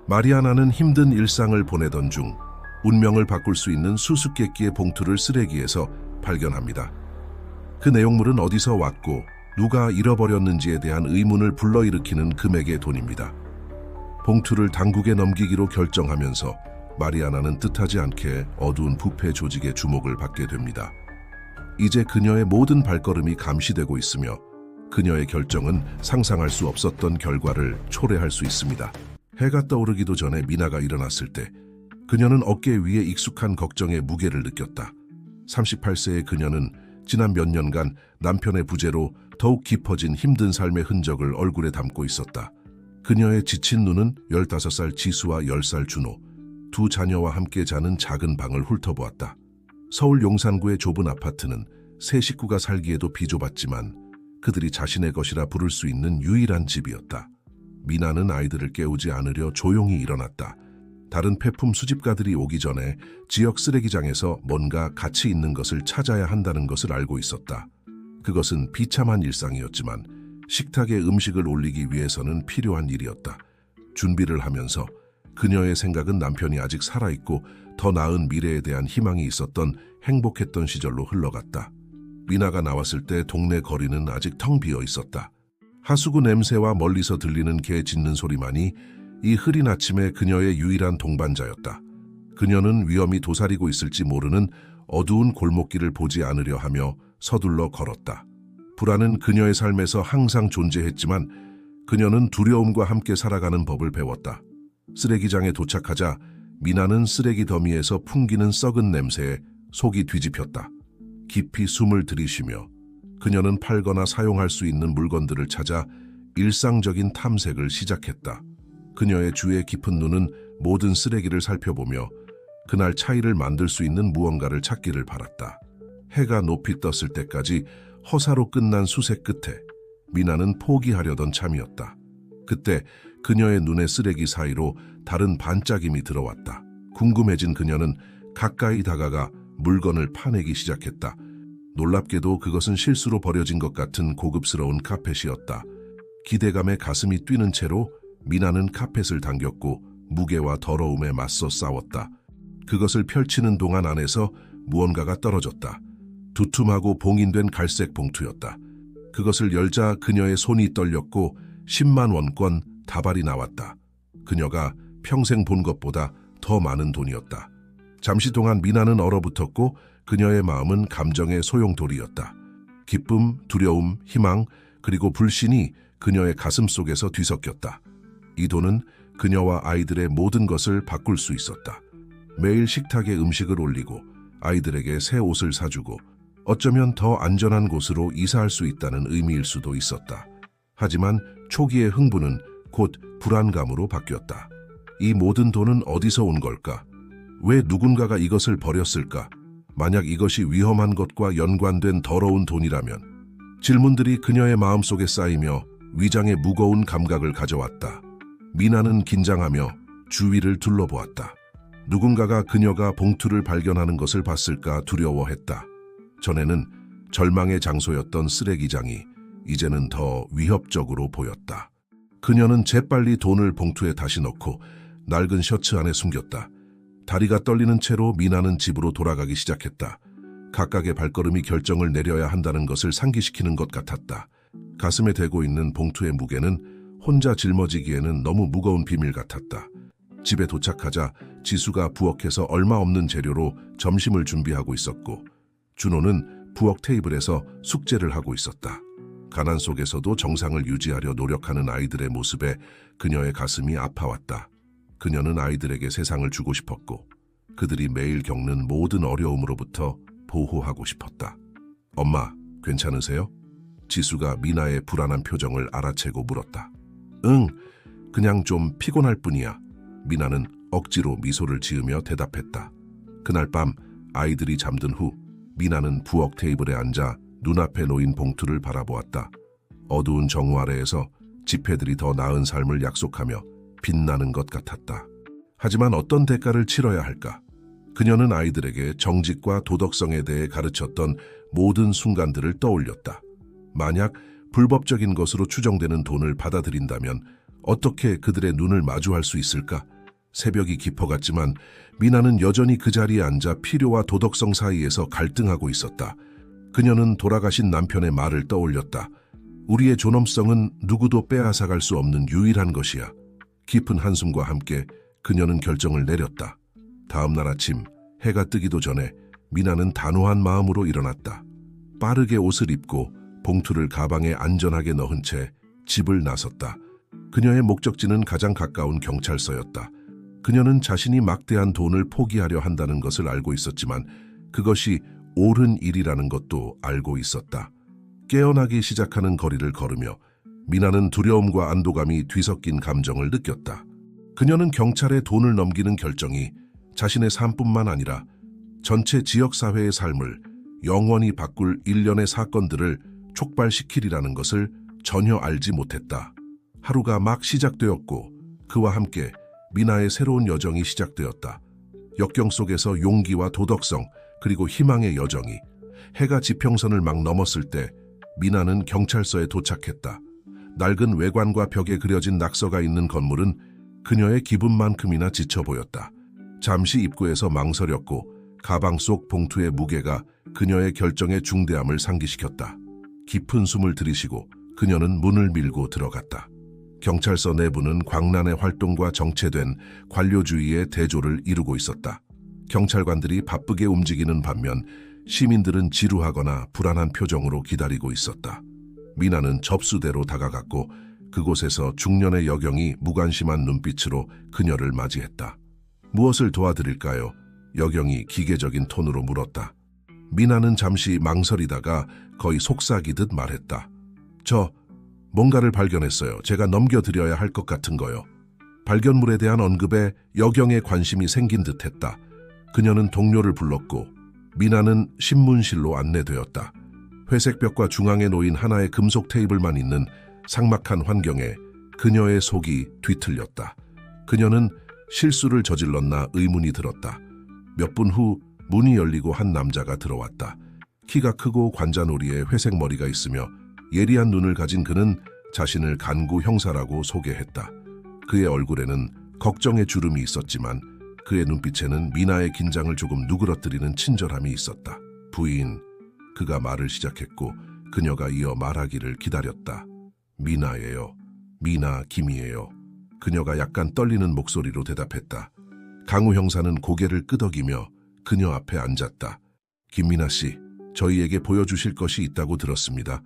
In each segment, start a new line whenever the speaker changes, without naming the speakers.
마리아나는 힘든 일상을 보내던 중 운명을 바꿀 수 있는 수수께끼의 봉투를 쓰레기에서 발견합니다. 그 내용물은 어디서 왔고 누가 잃어버렸는지에 대한 의문을 불러일으키는 금액의 돈입니다. 봉투를 당국에 넘기기로 결정하면서 마리아나는 뜻하지 않게 어두운 부패 조직의 주목을 받게 됩니다. 이제 그녀의 모든 발걸음이 감시되고 있으며 그녀의 결정은 상상할 수 없었던 결과를 초래할 수 있습니다. 해가 떠오르기도 전에 미나가 일어났을 때 그녀는 어깨 위에 익숙한 걱정의 무게를 느꼈다. 38세의 그녀는 지난 몇 년간 남편의 부재로 더욱 깊어진 힘든 삶의 흔적을 얼굴에 담고 있었다. 그녀의 지친 눈은 15살 지수와 10살 준호, 두 자녀와 함께 자는 작은 방을 훑어보았다. 서울 용산구의 좁은 아파트는 세 식구가 살기에도 비좁았지만 그들이 자신의 것이라 부를 수 있는 유일한 집이었다. 미나는 아이들을 깨우지 않으려 조용히 일어났다. 다른 폐품 수집가들이 오기 전에 지역 쓰레기장에서 뭔가 가치 있는 것을 찾아야 한다는 것을 알고 있었다. 그것은 비참한 일상이었지만 식탁에 음식을 올리기 위해서는 필요한 일이었다. 준비를 하면서 그녀의 생각은 남편이 아직 살아있고 더 나은 미래에 대한 희망이 있었던 행복했던 시절로 흘러갔다. 미나가 나왔을 때 동네 거리는 아직 텅 비어 있었다. 하수구 냄새와 멀리서 들리는 개 짖는 소리만이 이 흐린 아침에 그녀의 유일한 동반자였다. 그녀는 위험이 도사리고 있을지 모르는 어두운 골목길을 보지 않으려 하며 서둘러 걸었다. 불안은 그녀의 삶에서 항상 존재했지만 그녀는 두려움과 함께 살아가는 법을 배웠다. 쓰레기장에 도착하자 미나는 쓰레기 더미에서 풍기는 썩은 냄새에 속이 뒤집혔다. 깊이 숨을 들이쉬며 그녀는 팔거나 사용할 수 있는 물건들을 찾아 일상적인 탐색을 시작했다. 그녀의 주의 깊은 눈은 모든 쓰레기를 살펴보며 그날 차이를 만들 수 있는 무언가를 찾기를 바랐다. 해가 높이 떴을 때까지 허사로 끝난 수색 끝에 미나는 포기하려던 참이었다. 그때 그녀의 눈에 쓰레기 사이로 다른 반짝임이 들어왔다. 궁금해진 그녀는 가까이 다가가 물건을 파내기 시작했다. 놀랍게도 그것은 실수로 버려진 것 같은 고급스러운 카펫이었다. 기대감에 가슴이 뛰는 채로 미나는 카펫을 당겼고 무게와 더러움에 맞서 싸웠다. 그것을 펼치는 동안 안에서 무언가가 떨어졌다. 두툼하고 봉인된 갈색 봉투였다. 그것을 열자 그녀의 손이 떨렸고 10만 원권 다발이 나왔다. 그녀가 평생 본 것보다 더 많은 돈이었다. 잠시 동안 미나는 얼어붙었고 그녀의 마음은 감정의 소용돌이였다. 기쁨, 두려움, 희망, 그리고 불신이 그녀의 가슴 속에서 뒤섞였다. 이 돈은 그녀와 아이들의 모든 것을 바꿀 수 있었다. 매일 식탁에 음식을 올리고 아이들에게 새 옷을 사주고 어쩌면 더 안전한 곳으로 이사할 수 있다는 의미일 수도 있었다. 하지만 초기의 흥분은 곧 불안감으로 바뀌었다. 이 모든 돈은 어디서 온 걸까? 왜 누군가가 이것을 버렸을까? 만약 이것이 위험한 것과 연관된 더러운 돈이라면? 질문들이 그녀의 마음속에 쌓이며 위장에 무거운 감각을 가져왔다. 미나는 긴장하며 주위를 둘러보았다. 누군가가 그녀가 봉투를 발견하는 것을 봤을까 두려워했다. 전에는 절망의 장소였던 쓰레기장이 이제는 더 위협적으로 보였다. 그녀는 재빨리 돈을 봉투에 다시 넣고 낡은 셔츠 안에 숨겼다. 다리가 떨리는 채로 미나는 집으로 돌아가기 시작했다. 각각의 발걸음이 결정을 내려야 한다는 것을 상기시키는 것 같았다. 가슴에 대고 있는 봉투의 무게는 혼자 짊어지기에는 너무 무거운 비밀 같았다. 집에 도착하자 지수가 부엌에서 얼마 없는 재료로 점심을 준비하고 있었고 준호는 부엌 테이블에서 숙제를 하고 있었다. 가난 속에서도 정상을 유지하려 노력하는 아이들의 모습에 그녀의 가슴이 아파왔다. 그녀는 아이들에게 세상을 주고 싶었고 그들이 매일 겪는 모든 어려움으로부터 보호하고 싶었다. 엄마, 괜찮으세요? 지수가 미나의 불안한 표정을 알아채고 물었다. 응, 그냥 좀 피곤할 뿐이야. 미나는 억지로 미소를 지으며 대답했다. 그날 밤 아이들이 잠든 후 미나는 부엌 테이블에 앉아 눈앞에 놓인 봉투를 바라보았다. 어두운 정오 아래에서 지폐들이 더 나은 삶을 약속하며 빛나는 것 같았다. 하지만 어떤 대가를 치러야 할까? 그녀는 아이들에게 정직과 도덕성에 대해 가르쳤던 모든 순간들을 떠올렸다. 만약 불법적인 것으로 추정되는 돈을 받아들인다면 어떻게 그들의 눈을 마주할 수 있을까? 새벽이 깊어갔지만 미나는 여전히 그 자리에 앉아 필요와 도덕성 사이에서 갈등하고 있었다. 그녀는 돌아가신 남편의 말을 떠올렸다. 우리의 존엄성은 누구도 빼앗아갈 수 없는 유일한 것이야. 깊은 한숨과 함께 그녀는 결정을 내렸다. 다음 날 아침 해가 뜨기도 전에 미나는 단호한 마음으로 일어났다. 빠르게 옷을 입고 봉투를 가방에 안전하게 넣은 채 집을 나섰다. 그녀의 목적지는 가장 가까운 경찰서였다. 그녀는 자신이 막대한 돈을 포기하려 한다는 것을 알고 있었지만 그것이 옳은 일이라는 것도 알고 있었다. 깨어나기 시작하는 거리를 걸으며 미나는 두려움과 안도감이 뒤섞인 감정을 느꼈다. 그녀는 경찰에 돈을 넘기는 결정이 자신의 삶뿐만 아니라 전체 지역사회의 삶을 영원히 바꿀 일련의 사건들을 촉발시키리라는 것을 전혀 알지 못했다. 하루가 막 시작되었고 그와 함께 미나의 새로운 여정이 시작되었다. 역경 속에서 용기와 도덕성 그리고 희망의 여정이 해가 지평선을 막 넘었을 때 미나는 경찰서에 도착했다. 낡은 외관과 벽에 그려진 낙서가 있는 건물은 그녀의 기분만큼이나 지쳐 보였다. 잠시 입구에서 망설였고 가방 속 봉투의 무게가 그녀의 결정의 중대함을 상기시켰다. 깊은 숨을 들이쉬고 그녀는 문을 밀고 들어갔다. 경찰서 내부는 광란의 활동과 정체된 관료주의의 대조를 이루고 있었다. 경찰관들이 바쁘게 움직이는 반면 시민들은 지루하거나 불안한 표정으로 기다리고 있었다. 미나는 접수대로 다가갔고 그곳에서 중년의 여경이 무관심한 눈빛으로 그녀를 맞이했다. 무엇을 도와드릴까요? 여경이 기계적인 톤으로 물었다. 미나는 잠시 망설이다가 거의 속삭이듯 말했다. 저 뭔가를 발견했어요. 제가 넘겨드려야 할 것 같은 거요. 발견물에 대한 언급에 여경의 관심이 생긴 듯했다. 그녀는 동료를 불렀고 미나는 신문실로 안내되었다. 회색 벽과 중앙에 놓인 하나의 금속 테이블만 있는 삭막한 환경에 그녀의 속이 뒤틀렸다. 그녀는 실수를 저질렀나 의문이 들었다. 몇 분 후 문이 열리고 한 남자가 들어왔다. 키가 크고 관자놀이에 회색 머리가 있으며 예리한 눈을 가진 그는 자신을 간구 형사라고 소개했다. 그의 얼굴에는 걱정의 주름이 있었지만 그의 눈빛에는 미나의 긴장을 조금 누그러뜨리는 친절함이 있었다. 부인, 그가 말을 시작했고 그녀가 이어 말하기를 기다렸다. 미나예요. 미나 김이에요. 그녀가 약간 떨리는 목소리로 대답했다. 강우 형사는 고개를 끄덕이며 그녀 앞에 앉았다. 김미나 씨, 저희에게 보여주실 것이 있다고 들었습니다.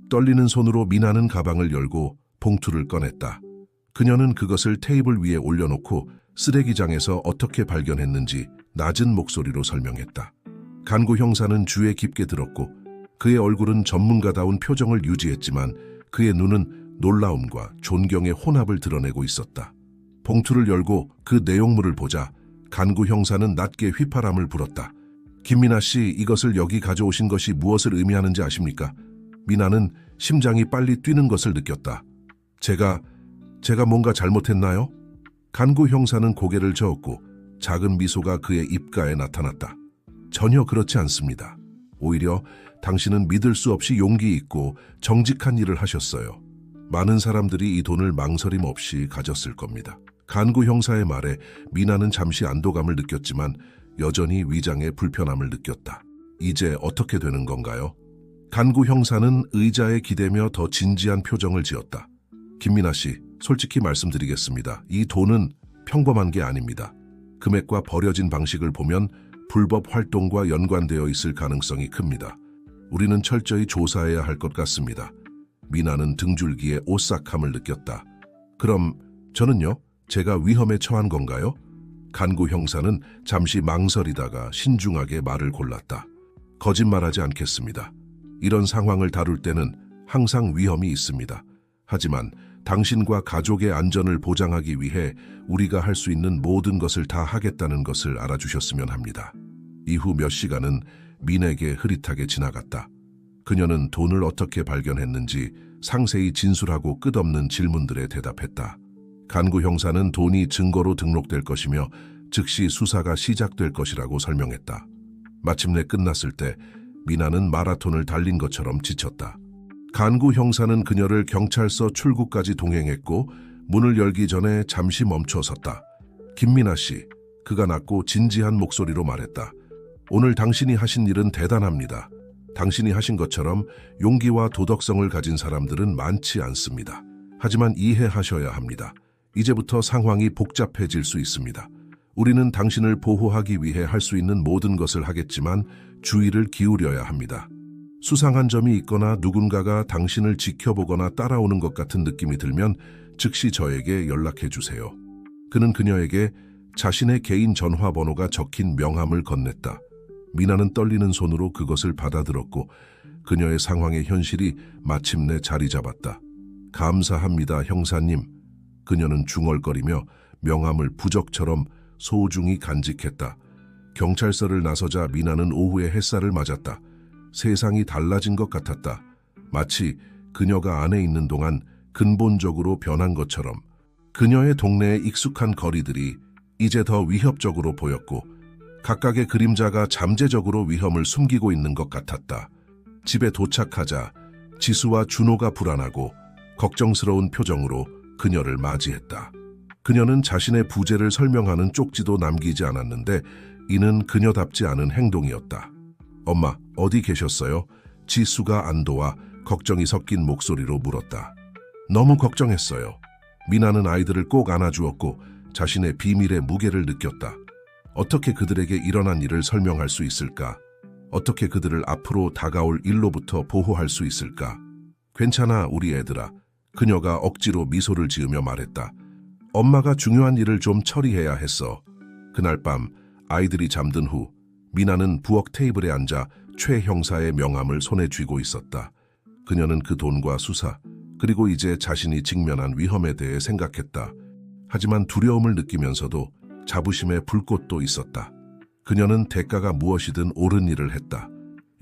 떨리는 손으로 미나는 가방을 열고 봉투를 꺼냈다. 그녀는 그것을 테이블 위에 올려놓고 쓰레기장에서 어떻게 발견했는지 낮은 목소리로 설명했다. 간구 형사는 주에 깊게 들었고 그의 얼굴은 전문가다운 표정을 유지했지만 그의 눈은 놀라움과 존경의 혼합을 드러내고 있었다. 봉투를 열고 그 내용물을 보자 간구 형사는 낮게 휘파람을 불었다. 김미나 씨, 이것을 여기 가져오신 것이 무엇을 의미하는지 아십니까? 미나는 심장이 빨리 뛰는 것을 느꼈다. 제가 뭔가 잘못했나요? 간구 형사는 고개를 저었고 작은 미소가 그의 입가에 나타났다. 전혀 그렇지 않습니다. 오히려 당신은 믿을 수 없이 용기 있고 정직한 일을 하셨어요. 많은 사람들이 이 돈을 망설임 없이 가졌을 겁니다. 간구 형사의 말에 미나는 잠시 안도감을 느꼈지만 여전히 위장에 불편함을 느꼈다. 이제 어떻게 되는 건가요? 간구 형사는 의자에 기대며 더 진지한 표정을 지었다. 김미나 씨, 솔직히 말씀드리겠습니다. 이 돈은 평범한 게 아닙니다. 금액과 버려진 방식을 보면 불법 활동과 연관되어 있을 가능성이 큽니다. 우리는 철저히 조사해야 할 것 같습니다. 미나는 등줄기에 오싹함을 느꼈다. 그럼 저는요? 제가 위험에 처한 건가요? 간구 형사는 잠시 망설이다가 신중하게 말을 골랐다. 거짓말하지 않겠습니다. 이런 상황을 다룰 때는 항상 위험이 있습니다. 하지만 당신과 가족의 안전을 보장하기 위해 우리가 할 수 있는 모든 것을 다 하겠다는 것을 알아주셨으면 합니다. 이후 몇 시간은 민에게 흐릿하게 지나갔다. 그녀는 돈을 어떻게 발견했는지 상세히 진술하고 끝없는 질문들에 대답했다. 간구 형사는 돈이 증거로 등록될 것이며 즉시 수사가 시작될 것이라고 설명했다. 마침내 끝났을 때 미나는 마라톤을 달린 것처럼 지쳤다. 간구 형사는 그녀를 경찰서 출구까지 동행했고 문을 열기 전에 잠시 멈춰 섰다. 김민아 씨, 그가 낮고 진지한 목소리로 말했다. 오늘 당신이 하신 일은 대단합니다. 당신이 하신 것처럼 용기와 도덕성을 가진 사람들은 많지 않습니다. 하지만 이해하셔야 합니다. 이제부터 상황이 복잡해질 수 있습니다. 우리는 당신을 보호하기 위해 할 수 있는 모든 것을 하겠지만 주의를 기울여야 합니다. 수상한 점이 있거나 누군가가 당신을 지켜보거나 따라오는 것 같은 느낌이 들면 즉시 저에게 연락해 주세요. 그는 그녀에게 자신의 개인 전화번호가 적힌 명함을 건넸다. 미나는 떨리는 손으로 그것을 받아들었고 그녀의 상황의 현실이 마침내 자리 잡았다. 감사합니다, 형사님. 그녀는 중얼거리며 명함을 부적처럼 소중히 간직했다. 경찰서를 나서자 미나는 오후의 햇살을 맞았다. 세상이 달라진 것 같았다. 마치 그녀가 안에 있는 동안 근본적으로 변한 것처럼. 그녀의 동네의 익숙한 거리들이 이제 더 위협적으로 보였고 각각의 그림자가 잠재적으로 위험을 숨기고 있는 것 같았다. 집에 도착하자 지수와 준호가 불안하고 걱정스러운 표정으로 그녀를 맞이했다. 그녀는 자신의 부재를 설명하는 쪽지도 남기지 않았는데 이는 그녀답지 않은 행동이었다. 엄마, 어디 계셨어요? 지수가 안도와 걱정이 섞인 목소리로 물었다. 너무 걱정했어요. 미나는 아이들을 꼭 안아주었고 자신의 비밀의 무게를 느꼈다. 어떻게 그들에게 일어난 일을 설명할 수 있을까? 어떻게 그들을 앞으로 다가올 일로부터 보호할 수 있을까? 괜찮아, 우리 애들아. 그녀가 억지로 미소를 지으며 말했다. 엄마가 중요한 일을 좀 처리해야 했어. 그날 밤 아이들이 잠든 후 미나는 부엌 테이블에 앉아 최 형사의 명함을 손에 쥐고 있었다. 그녀는 그 돈과 수사, 그리고 이제 자신이 직면한 위험에 대해 생각했다. 하지만 두려움을 느끼면서도 자부심의 불꽃도 있었다. 그녀는 대가가 무엇이든 옳은 일을 했다.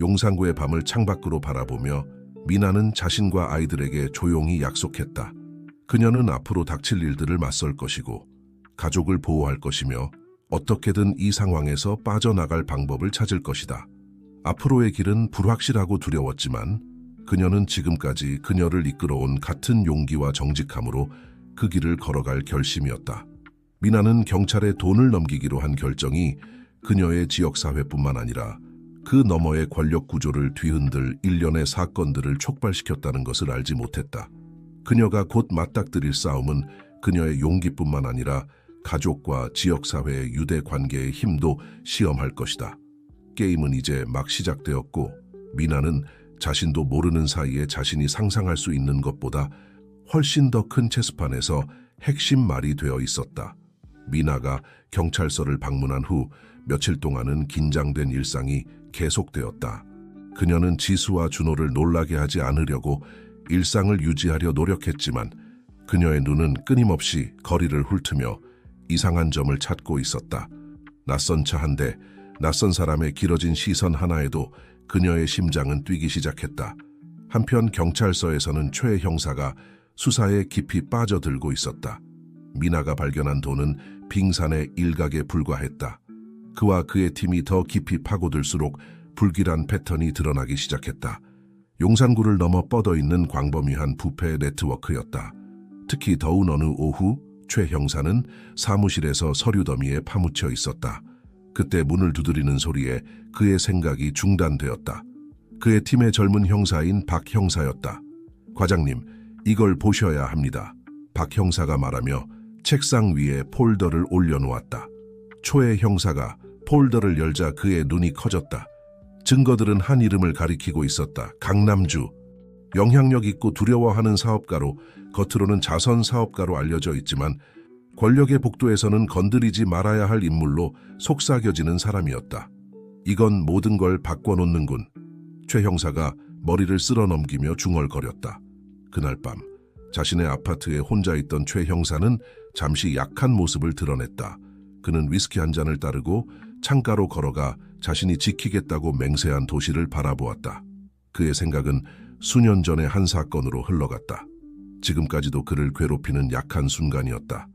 용산구의 밤을 창밖으로 바라보며 미나는 자신과 아이들에게 조용히 약속했다. 그녀는 앞으로 닥칠 일들을 맞설 것이고 가족을 보호할 것이며 어떻게든 이 상황에서 빠져나갈 방법을 찾을 것이다. 앞으로의 길은 불확실하고 두려웠지만 그녀는 지금까지 그녀를 이끌어온 같은 용기와 정직함으로 그 길을 걸어갈 결심이었다. 미나는 경찰에 돈을 넘기기로 한 결정이 그녀의 지역사회뿐만 아니라 그 너머의 권력 구조를 뒤흔들 일련의 사건들을 촉발시켰다는 것을 알지 못했다. 그녀가 곧 맞닥뜨릴 싸움은 그녀의 용기뿐만 아니라 가족과 지역사회의 유대 관계의 힘도 시험할 것이다. 게임은 이제 막 시작되었고 미나는 자신도 모르는 사이에 자신이 상상할 수 있는 것보다 훨씬 더 큰 체스판에서 핵심 말이 되어 있었다. 미나가 경찰서를 방문한 후 며칠 동안은 긴장된 일상이 계속되었다. 그녀는 지수와 준호를 놀라게 하지 않으려고 일상을 유지하려 노력했지만 그녀의 눈은 끊임없이 거리를 훑으며 이상한 점을 찾고 있었다. 낯선 차 한 대, 낯선 사람의 길어진 시선 하나에도 그녀의 심장은 뛰기 시작했다. 한편 경찰서에서는 최 형사가 수사에 깊이 빠져들고 있었다. 미나가 발견한 돈은 빙산의 일각에 불과했다. 그와 그의 팀이 더 깊이 파고들수록 불길한 패턴이 드러나기 시작했다. 용산구를 넘어 뻗어있는 광범위한 부패 네트워크였다. 특히 더운 어느 오후 최 형사는 사무실에서 서류 더미에 파묻혀 있었다. 그때 문을 두드리는 소리에 그의 생각이 중단되었다. 그의 팀의 젊은 형사인 박 형사였다. 과장님, 이걸 보셔야 합니다. 박 형사가 말하며 책상 위에 폴더를 올려놓았다. 초의 형사가 폴더를 열자 그의 눈이 커졌다. 증거들은 한 이름을 가리키고 있었다. 강남주. 영향력 있고 두려워하는 사업가로, 겉으로는 자선 사업가로 알려져 있지만 권력의 복도에서는 건드리지 말아야 할 인물로 속삭여지는 사람이었다. 이건 모든 걸 바꿔놓는군. 최 형사가 머리를 쓸어 넘기며 중얼거렸다. 그날 밤 자신의 아파트에 혼자 있던 최 형사는 잠시 약한 모습을 드러냈다. 그는 위스키 한 잔을 따르고 창가로 걸어가 자신이 지키겠다고 맹세한 도시를 바라보았다. 그의 생각은 수년 전의 한 사건으로 흘러갔다. 지금까지도 그를 괴롭히는 약한 순간이었다.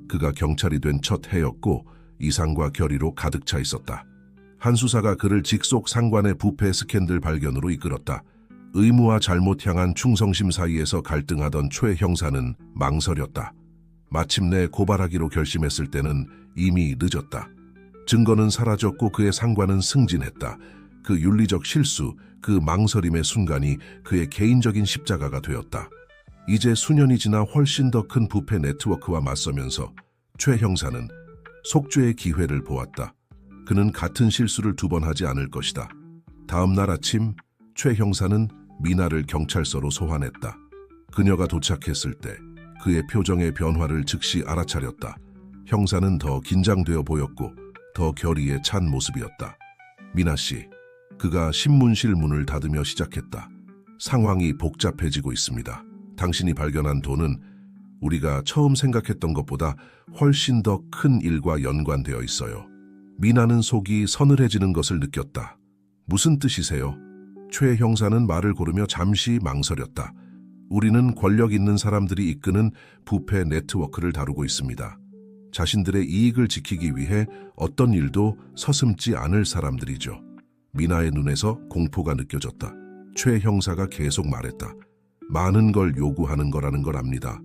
그가 경찰이 된 첫 해였고 이상과 결의로 가득 차 있었다. 한 수사가 그를 직속 상관의 부패 스캔들 발견으로 이끌었다. 의무와 잘못 향한 충성심 사이에서 갈등하던 최 형사는 망설였다. 마침내 고발하기로 결심했을 때는 이미 늦었다. 증거는 사라졌고 그의 상관은 승진했다. 그 윤리적 실수, 그 망설임의 순간이 그의 개인적인 십자가가 되었다. 이제 수년이 지나 훨씬 더 큰 부패 네트워크와 맞서면서 최 형사는 속죄의 기회를 보았다. 그는 같은 실수를 2번 하지 않을 것이다. 다음 날 아침 최 형사는 미나를 경찰서로 소환했다. 그녀가 도착했을 때 그의 표정의 변화를 즉시 알아차렸다. 형사는 더 긴장되어 보였고 더 결의에 찬 모습이었다. 미나 씨, 그가 신문실 문을 닫으며 시작했다. 상황이 복잡해지고 있습니다. 당신이 발견한 돈은 우리가 처음 생각했던 것보다 훨씬 더 큰 일과 연관되어 있어요. 미나는 속이 서늘해지는 것을 느꼈다. 무슨 뜻이세요? 최 형사는 말을 고르며 잠시 망설였다. 우리는 권력 있는 사람들이 이끄는 부패 네트워크를 다루고 있습니다. 자신들의 이익을 지키기 위해 어떤 일도 서슴지 않을 사람들이죠. 미나의 눈에서 공포가 느껴졌다. 최 형사가 계속 말했다. 많은 걸 요구하는 거라는 걸 압니다.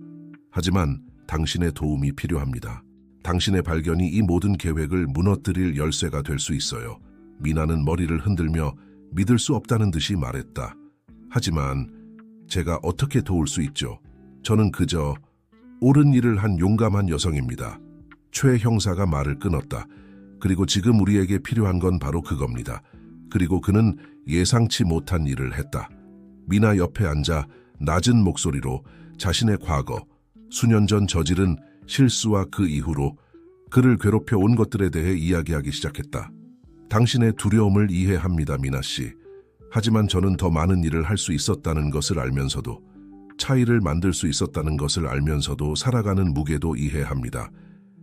하지만 당신의 도움이 필요합니다. 당신의 발견이 이 모든 계획을 무너뜨릴 열쇠가 될 수 있어요. 미나는 머리를 흔들며 믿을 수 없다는 듯이 말했다. 하지만 제가 어떻게 도울 수 있죠? 저는 그저 옳은 일을 한 용감한 여성입니다. 최 형사가 말을 끊었다. 그리고 지금 우리에게 필요한 건 바로 그겁니다. 그리고 그는 예상치 못한 일을 했다. 미나 옆에 앉아 낮은 목소리로 자신의 과거, 수년 전 저지른 실수와 그 이후로 그를 괴롭혀 온 것들에 대해 이야기하기 시작했다. 당신의 두려움을 이해합니다, 미나 씨. 하지만 저는 더 많은 일을 할 수 있었다는 것을 알면서도, 차이를 만들 수 있었다는 것을 알면서도 살아가는 무게도 이해합니다.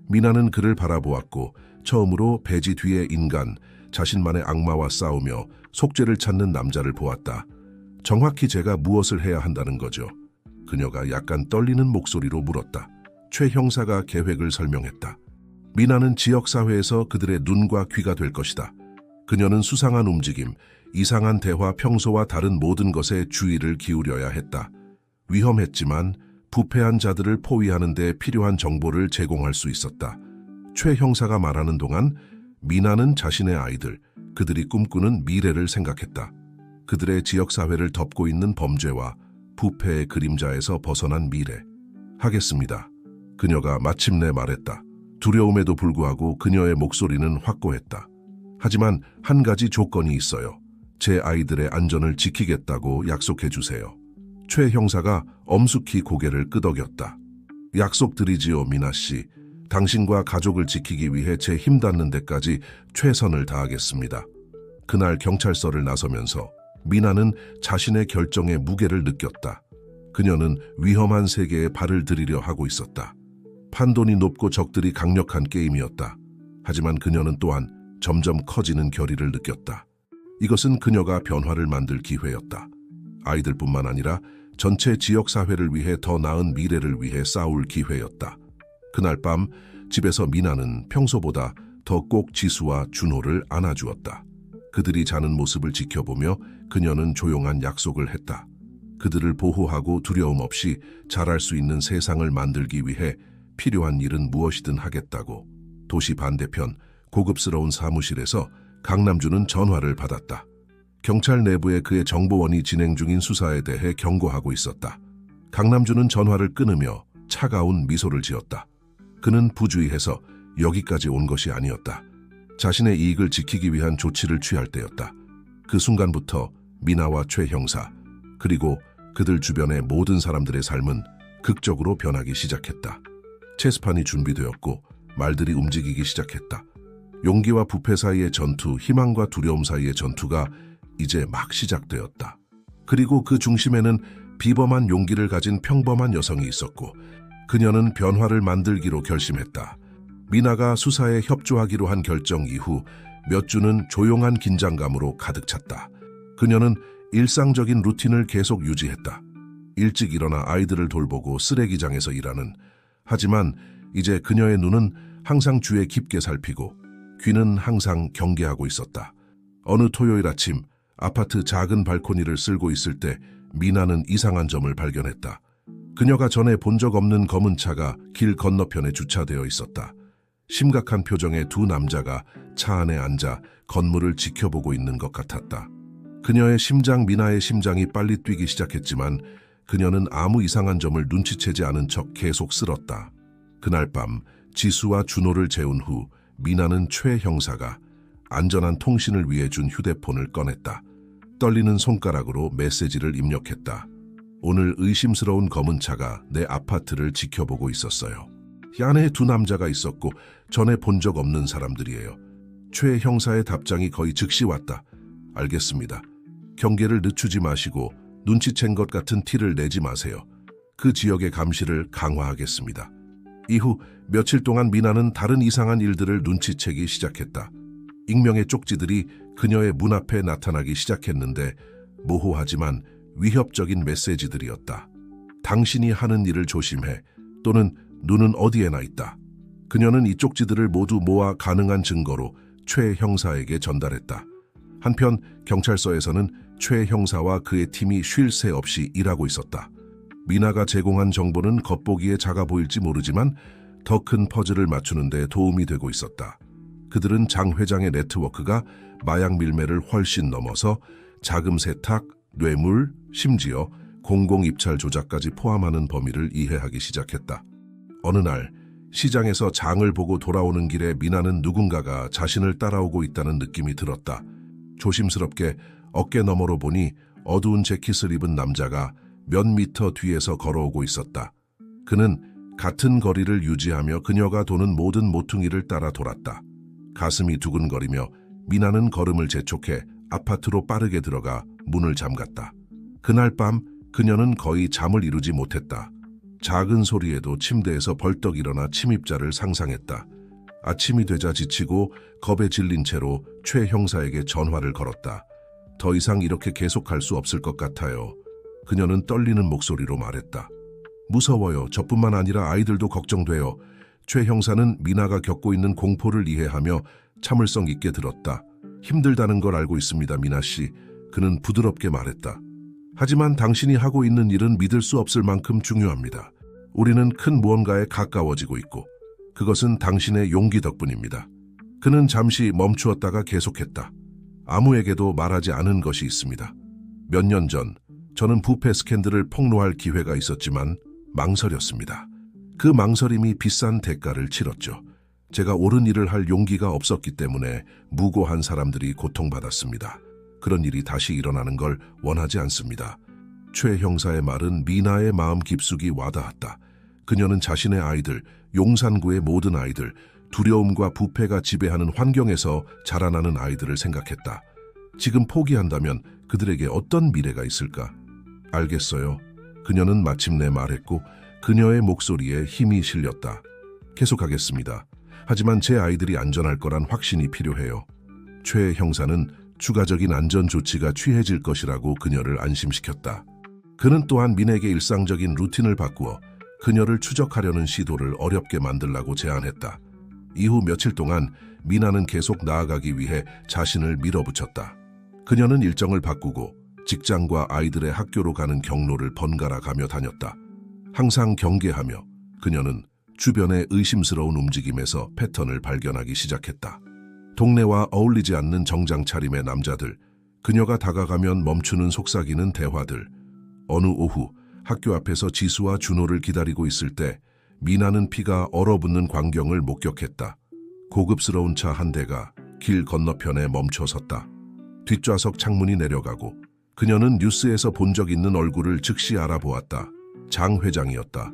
미나는 그를 바라보았고 처음으로 배지 뒤의 인간, 자신만의 악마와 싸우며 속죄를 찾는 남자를 보았다. 정확히 제가 무엇을 해야 한다는 거죠? 그녀가 약간 떨리는 목소리로 물었다. 최 형사가 계획을 설명했다. 미나는 지역사회에서 그들의 눈과 귀가 될 것이다. 그녀는 수상한 움직임, 이상한 대화, 평소와 다른 모든 것에 주의를 기울여야 했다. 위험했지만 부패한 자들을 포위하는 데 필요한 정보를 제공할 수 있었다. 최 형사가 말하는 동안 미나는 자신의 아이들, 그들이 꿈꾸는 미래를 생각했다. 그들의 지역사회를 덮고 있는 범죄와 부패의 그림자에서 벗어난 미래. 하겠습니다. 그녀가 마침내 말했다. 두려움에도 불구하고 그녀의 목소리는 확고했다. 하지만 한 가지 조건이 있어요. 제 아이들의 안전을 지키겠다고 약속해 주세요. 최 형사가 엄숙히 고개를 끄덕였다. 약속드리지요, 미나 씨. 당신과 가족을 지키기 위해 제 힘 닿는 데까지 최선을 다하겠습니다. 그날 경찰서를 나서면서 미나는 자신의 결정의 무게를 느꼈다. 그녀는 위험한 세계에 발을 들이려 하고 있었다. 판돈이 높고 적들이 강력한 게임이었다. 하지만 그녀는 또한 점점 커지는 결의를 느꼈다. 이것은 그녀가 변화를 만들 기회였다. 아이들뿐만 아니라 전체 지역사회를 위해 더 나은 미래를 위해 싸울 기회였다. 그날 밤 집에서 미나는 평소보다 더 꼭 지수와 준호를 안아주었다. 그들이 자는 모습을 지켜보며 그녀는 조용한 약속을 했다. 그들을 보호하고 두려움 없이 자랄 수 있는 세상을 만들기 위해 필요한 일은 무엇이든 하겠다고. 도시 반대편 고급스러운 사무실에서 강남주는 전화를 받았다. 경찰 내부에 그의 정보원이 진행 중인 수사에 대해 경고하고 있었다. 강남주는 전화를 끊으며 차가운 미소를 지었다. 그는 부주의해서 여기까지 온 것이 아니었다. 자신의 이익을 지키기 위한 조치를 취할 때였다. 그 순간부터 미나와 최 형사, 그리고 그들 주변의 모든 사람들의 삶은 극적으로 변하기 시작했다. 체스판이 준비되었고 말들이 움직이기 시작했다. 용기와 부패 사이의 전투, 희망과 두려움 사이의 전투가 이제 막 시작되었다. 그리고 그 중심에는 비범한 용기를 가진 평범한 여성이 있었고 그녀는 변화를 만들기로 결심했다. 미나가 수사에 협조하기로 한 결정 이후 몇 주는 조용한 긴장감으로 가득 찼다. 그녀는 일상적인 루틴을 계속 유지했다. 일찍 일어나 아이들을 돌보고 쓰레기장에서 일하는. 하지만 이제 그녀의 눈은 항상 주위에 깊게 살피고 귀는 항상 경계하고 있었다. 어느 토요일 아침 아파트 작은 발코니를 쓸고 있을 때 미나는 이상한 점을 발견했다. 그녀가 전에 본 적 없는 검은 차가 길 건너편에 주차되어 있었다. 심각한 표정의 두 남자가 차 안에 앉아 건물을 지켜보고 있는 것 같았다. 그녀의 심장, 미나의 심장이 빨리 뛰기 시작했지만 그녀는 아무 이상한 점을 눈치채지 않은 척 계속 쓸었다. 그날 밤 지수와 준호를 재운 후 미나는 최 형사가 안전한 통신을 위해 준 휴대폰을 꺼냈다. 떨리는 손가락으로 메시지를 입력했다. 오늘 의심스러운 검은 차가 내 아파트를 지켜보고 있었어요. 이 안에 두 남자가 있었고 전에 본 적 없는 사람들이에요. 최 형사의 답장이 거의 즉시 왔다. 알겠습니다. 경계를 늦추지 마시고 눈치챈 것 같은 티를 내지 마세요. 그 지역의 감시를 강화하겠습니다. 이후 며칠 동안 미나는 다른 이상한 일들을 눈치채기 시작했다. 익명의 쪽지들이 그녀의 문 앞에 나타나기 시작했는데 모호하지만 위협적인 메시지들이었다. 당신이 하는 일을 조심해. 또는 눈은 어디에나 있다. 그녀는 이 쪽지들을 모두 모아 가능한 증거로 최 형사에게 전달했다. 한편 경찰서에서는 최 형사와 그의 팀이 쉴 새 없이 일하고 있었다. 미나가 제공한 정보는 겉보기에 작아 보일지 모르지만 더 큰 퍼즐을 맞추는 데 도움이 되고 있었다. 그들은 장 회장의 네트워크가 마약 밀매를 훨씬 넘어서 자금 세탁, 뇌물, 심지어 공공 입찰 조작까지 포함하는 범위를 이해하기 시작했다. 어느 날 시장에서 장을 보고 돌아오는 길에 미나는 누군가가 자신을 따라오고 있다는 느낌이 들었다. 조심스럽게 어깨 너머로 보니 어두운 재킷을 입은 남자가 몇 미터 뒤에서 걸어오고 있었다. 그는 같은 거리를 유지하며 그녀가 도는 모든 모퉁이를 따라 돌았다. 가슴이 두근거리며 미나는 걸음을 재촉해 아파트로 빠르게 들어가 문을 잠갔다. 그날 밤 그녀는 거의 잠을 이루지 못했다. 작은 소리에도 침대에서 벌떡 일어나 침입자를 상상했다. 아침이 되자 지치고 겁에 질린 채로 최 형사에게 전화를 걸었다. 더 이상 이렇게 계속할 수 없을 것 같아요. 그녀는 떨리는 목소리로 말했다. 무서워요. 저뿐만 아니라 아이들도 걱정돼요. 최 형사는 미나가 겪고 있는 공포를 이해하며 참을성 있게 들었다. 힘들다는 걸 알고 있습니다, 미나 씨. 그는 부드럽게 말했다. 하지만 당신이 하고 있는 일은 믿을 수 없을 만큼 중요합니다. 우리는 큰 무언가에 가까워지고 있고 그것은 당신의 용기 덕분입니다. 그는 잠시 멈추었다가 계속했다. 아무에게도 말하지 않은 것이 있습니다. 몇 년 전 저는 부패 스캔들을 폭로할 기회가 있었지만 망설였습니다. 그 망설임이 비싼 대가를 치렀죠. 제가 옳은 일을 할 용기가 없었기 때문에 무고한 사람들이 고통받았습니다. 그런 일이 다시 일어나는 걸 원하지 않습니다. 최 형사의 말은 미나의 마음 깊숙이 와닿았다. 그녀는 자신의 아이들, 용산구의 모든 아이들, 두려움과 부패가 지배하는 환경에서 자라나는 아이들을 생각했다. 지금 포기한다면 그들에게 어떤 미래가 있을까? 알겠어요. 그녀는 마침내 말했고 그녀의 목소리에 힘이 실렸다. 계속하겠습니다. 하지만 제 아이들이 안전할 거란 확신이 필요해요. 최 형사는 추가적인 안전 조치가 취해질 것이라고 그녀를 안심시켰다. 그는 또한 민에게 일상적인 루틴을 바꾸어 그녀를 추적하려는 시도를 어렵게 만들라고 제안했다. 이후 며칠 동안 미나는 계속 나아가기 위해 자신을 밀어붙였다. 그녀는 일정을 바꾸고 직장과 아이들의 학교로 가는 경로를 번갈아 가며 다녔다. 항상 경계하며 그녀는 주변의 의심스러운 움직임에서 패턴을 발견하기 시작했다. 동네와 어울리지 않는 정장 차림의 남자들, 그녀가 다가가면 멈추는 속삭이는 대화들. 어느 오후 학교 앞에서 지수와 준호를 기다리고 있을 때 미나는 피가 얼어붙는 광경을 목격했다. 고급스러운 차 한 대가 길 건너편에 멈춰 섰다. 뒷좌석 창문이 내려가고 그녀는 뉴스에서 본 적 있는 얼굴을 즉시 알아보았다. 장 회장이었다.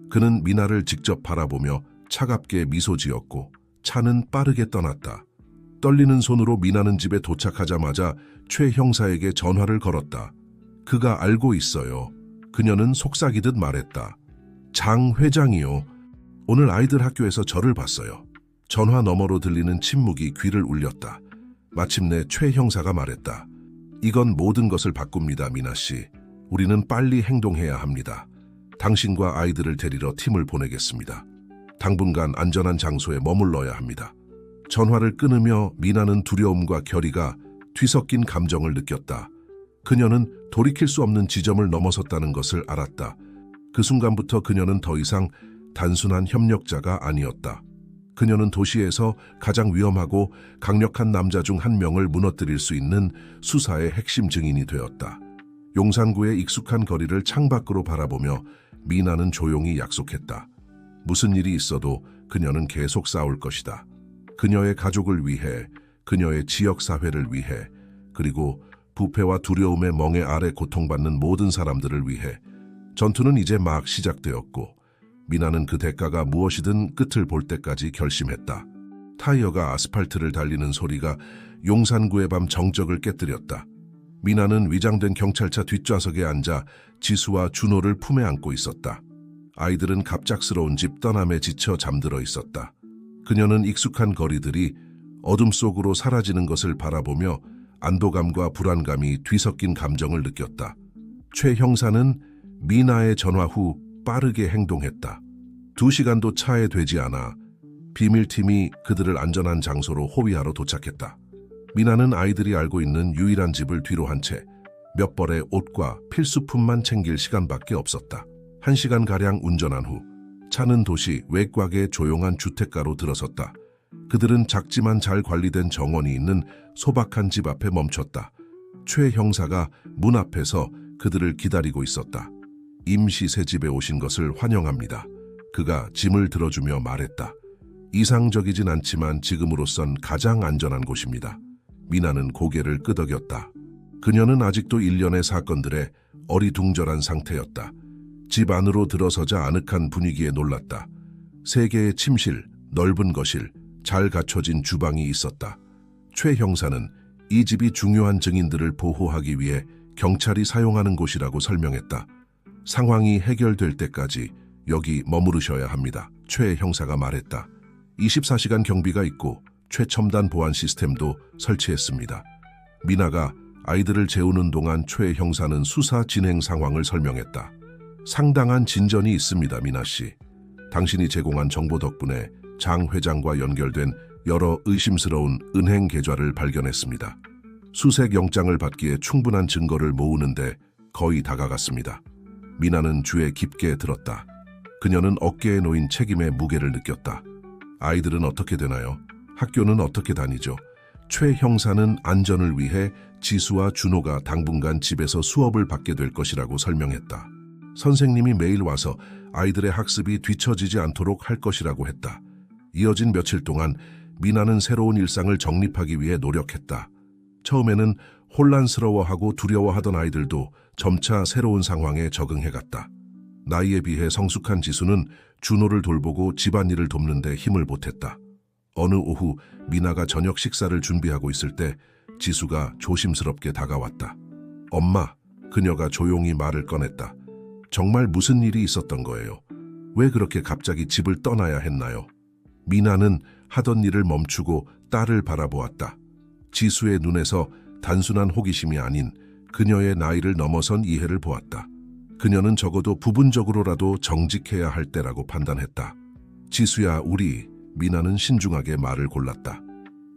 그는 미나를 직접 바라보며 차갑게 미소 지었고 차는 빠르게 떠났다. 떨리는 손으로 미나는 집에 도착하자마자 최 형사에게 전화를 걸었다. 그가 알고 있어요. 그녀는 속삭이듯 말했다. 장 회장이요. 오늘 아이들 학교에서 저를 봤어요. 전화 너머로 들리는 침묵이 귀를 울렸다. 마침내 최 형사가 말했다. 이건 모든 것을 바꿉니다, 미나 씨. 우리는 빨리 행동해야 합니다. 당신과 아이들을 데리러 팀을 보내겠습니다. 당분간 안전한 장소에 머물러야 합니다. 전화를 끊으며 미나는 두려움과 결의가 뒤섞인 감정을 느꼈다. 그녀는 돌이킬 수 없는 지점을 넘어섰다는 것을 알았다. 그 순간부터 그녀는 더 이상 단순한 협력자가 아니었다. 그녀는 도시에서 가장 위험하고 강력한 남자 중 한 명을 무너뜨릴 수 있는 수사의 핵심 증인이 되었다. 용산구의 익숙한 거리를 창밖으로 바라보며 미나는 조용히 약속했다. 무슨 일이 있어도 그녀는 계속 싸울 것이다. 그녀의 가족을 위해, 그녀의 지역사회를 위해, 그리고 부패와 두려움의 멍에 아래 고통받는 모든 사람들을 위해. 전투는 이제 막 시작되었고 미나는 그 대가가 무엇이든 끝을 볼 때까지 결심했다. 타이어가 아스팔트를 달리는 소리가 용산구의 밤 정적을 깨뜨렸다. 미나는 위장된 경찰차 뒷좌석에 앉아 지수와 준호를 품에 안고 있었다. 아이들은 갑작스러운 집 떠남에 지쳐 잠들어 있었다. 그녀는 익숙한 거리들이 어둠 속으로 사라지는 것을 바라보며 안도감과 불안감이 뒤섞인 감정을 느꼈다. 최 형사는 미나의 전화 후 빠르게 행동했다. 2시간도 차에 되지 않아 비밀팀이 그들을 안전한 장소로 호위하러 도착했다. 미나는 아이들이 알고 있는 유일한 집을 뒤로 한 채 몇 벌의 옷과 필수품만 챙길 시간밖에 없었다. 1시간가량 운전한 후 차는 도시 외곽의 조용한 주택가로 들어섰다. 그들은 작지만 잘 관리된 정원이 있는 소박한 집 앞에 멈췄다. 최 형사가 문 앞에서 그들을 기다리고 있었다. 임시 새 집에 오신 것을 환영합니다. 그가 짐을 들어주며 말했다. 이상적이진 않지만 지금으로선 가장 안전한 곳입니다. 미나는 고개를 끄덕였다. 그녀는 아직도 일련의 사건들에 어리둥절한 상태였다. 집 안으로 들어서자 아늑한 분위기에 놀랐다. 3개의 침실, 넓은 거실, 잘 갖춰진 주방이 있었다. 최 형사는 이 집이 중요한 증인들을 보호하기 위해 경찰이 사용하는 곳이라고 설명했다. 상황이 해결될 때까지 여기 머무르셔야 합니다. 최 형사가 말했다. 24시간 경비가 있고 최첨단 보안 시스템도 설치했습니다. 미나가 아이들을 재우는 동안 최 형사는 수사 진행 상황을 설명했다. 상당한 진전이 있습니다, 미나 씨. 당신이 제공한 정보 덕분에 장 회장과 연결된 여러 의심스러운 은행 계좌를 발견했습니다. 수색 영장을 받기에 충분한 증거를 모으는데 거의 다가갔습니다. 미나는 주에 깊게 들었다. 그녀는 어깨에 놓인 책임의 무게를 느꼈다. 아이들은 어떻게 되나요? 학교는 어떻게 다니죠? 최 형사는 안전을 위해 지수와 준호가 당분간 집에서 수업을 받게 될 것이라고 설명했다. 선생님이 매일 와서 아이들의 학습이 뒤처지지 않도록 할 것이라고 했다. 이어진 며칠 동안 미나는 새로운 일상을 정립하기 위해 노력했다. 처음에는 혼란스러워하고 두려워하던 아이들도 점차 새로운 상황에 적응해갔다. 나이에 비해 성숙한 지수는 준호를 돌보고 집안일을 돕는 데 힘을 보탰다. 어느 오후 미나가 저녁 식사를 준비하고 있을 때 지수가 조심스럽게 다가왔다. 엄마, 그녀가 조용히 말을 꺼냈다. 정말 무슨 일이 있었던 거예요? 왜 그렇게 갑자기 집을 떠나야 했나요? 미나는 하던 일을 멈추고 딸을 바라보았다. 지수의 눈에서 단순한 호기심이 아닌 그녀의 나이를 넘어선 이해를 보았다. 그녀는 적어도 부분적으로라도 정직해야 할 때라고 판단했다. 지수야, 미나는 신중하게 말을 골랐다.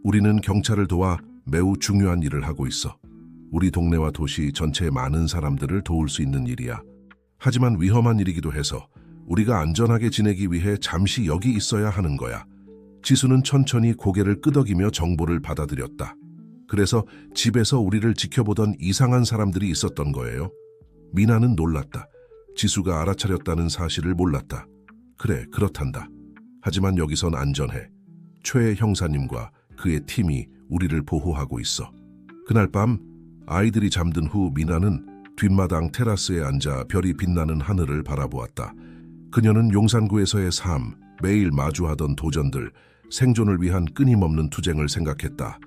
우리는 경찰을 도와 매우 중요한 일을 하고 있어. 우리 동네와 도시 전체의 많은 사람들을 도울 수 있는 일이야. 하지만 위험한 일이기도 해서 우리가 안전하게 지내기 위해 잠시 여기 있어야 하는 거야. 지수는 천천히 고개를 끄덕이며 정보를 받아들였다. 그래서 집에서 우리를 지켜보던 이상한 사람들이 있었던 거예요. 미나는 놀랐다. 지수가 알아차렸다는 사실을 몰랐다. 그래, 그렇단다. 하지만 여기선 안전해. 최 형사님과 그의 팀이 우리를 보호하고 있어. 그날 밤 아이들이 잠든 후 미나는 뒷마당 테라스에 앉아 별이 빛나는 하늘을 바라보았다. 그녀는 용산구에서의 삶, 매일 마주하던 도전들, 생존을 위한 끊임없는 투쟁을 생각했다.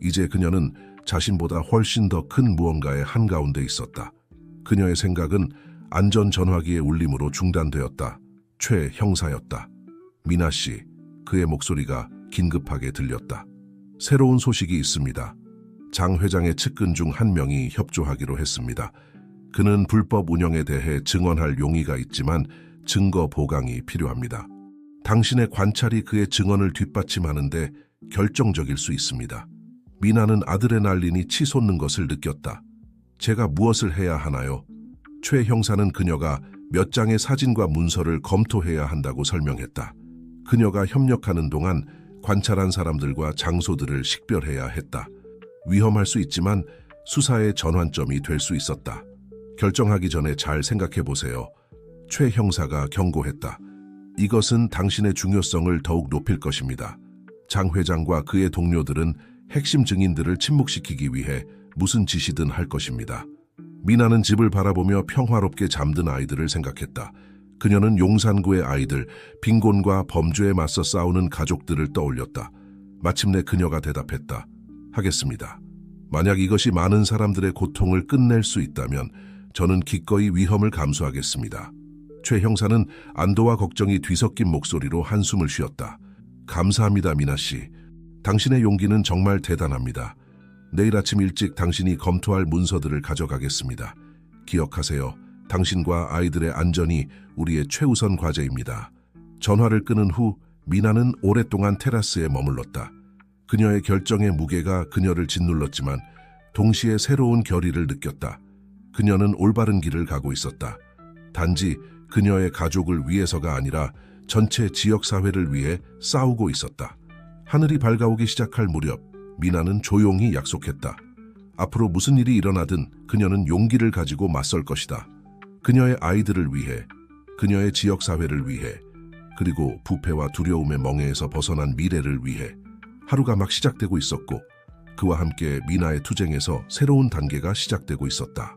이제 그녀는 자신보다 훨씬 더 큰 무언가의 한가운데 있었다. 그녀의 생각은 안전전화기의 울림으로 중단되었다. 최 형사였다. 미나 씨, 그의 목소리가 긴급하게 들렸다. 새로운 소식이 있습니다. 장 회장의 측근 중 한 명이 협조하기로 했습니다. 그는 불법 운영에 대해 증언할 용의가 있지만 증거 보강이 필요합니다. 당신의 관찰이 그의 증언을 뒷받침하는데 결정적일 수 있습니다. 미나는 아드레날린이 치솟는 것을 느꼈다. 제가 무엇을 해야 하나요? 최 형사는 그녀가 몇 장의 사진과 문서를 검토해야 한다고 설명했다. 그녀가 협력하는 동안 관찰한 사람들과 장소들을 식별해야 했다. 위험할 수 있지만 수사의 전환점이 될 수 있었다. 결정하기 전에 잘 생각해 보세요. 최 형사가 경고했다. 이것은 당신의 중요성을 더욱 높일 것입니다. 장 회장과 그의 동료들은 핵심 증인들을 침묵시키기 위해 무슨 짓이든 할 것입니다. 미나는 집을 바라보며 평화롭게 잠든 아이들을 생각했다. 그녀는 용산구의 아이들, 빈곤과 범죄에 맞서 싸우는 가족들을 떠올렸다. 마침내 그녀가 대답했다. 하겠습니다. 만약 이것이 많은 사람들의 고통을 끝낼 수 있다면 저는 기꺼이 위험을 감수하겠습니다. 최 형사는 안도와 걱정이 뒤섞인 목소리로 한숨을 쉬었다. 감사합니다, 미나 씨. 당신의 용기는 정말 대단합니다. 내일 아침 일찍 당신이 검토할 문서들을 가져가겠습니다. 기억하세요. 당신과 아이들의 안전이 우리의 최우선 과제입니다. 전화를 끊은 후 미나는 오랫동안 테라스에 머물렀다. 그녀의 결정의 무게가 그녀를 짓눌렀지만 동시에 새로운 결의를 느꼈다. 그녀는 올바른 길을 가고 있었다. 단지 그녀의 가족을 위해서가 아니라 전체 지역사회를 위해 싸우고 있었다. 하늘이 밝아오기 시작할 무렵 미나는 조용히 약속했다. 앞으로 무슨 일이 일어나든 그녀는 용기를 가지고 맞설 것이다. 그녀의 아이들을 위해, 그녀의 지역사회를 위해, 그리고 부패와 두려움의 멍에에서 벗어난 미래를 위해. 하루가 막 시작되고 있었고 그와 함께 미나의 투쟁에서 새로운 단계가 시작되고 있었다.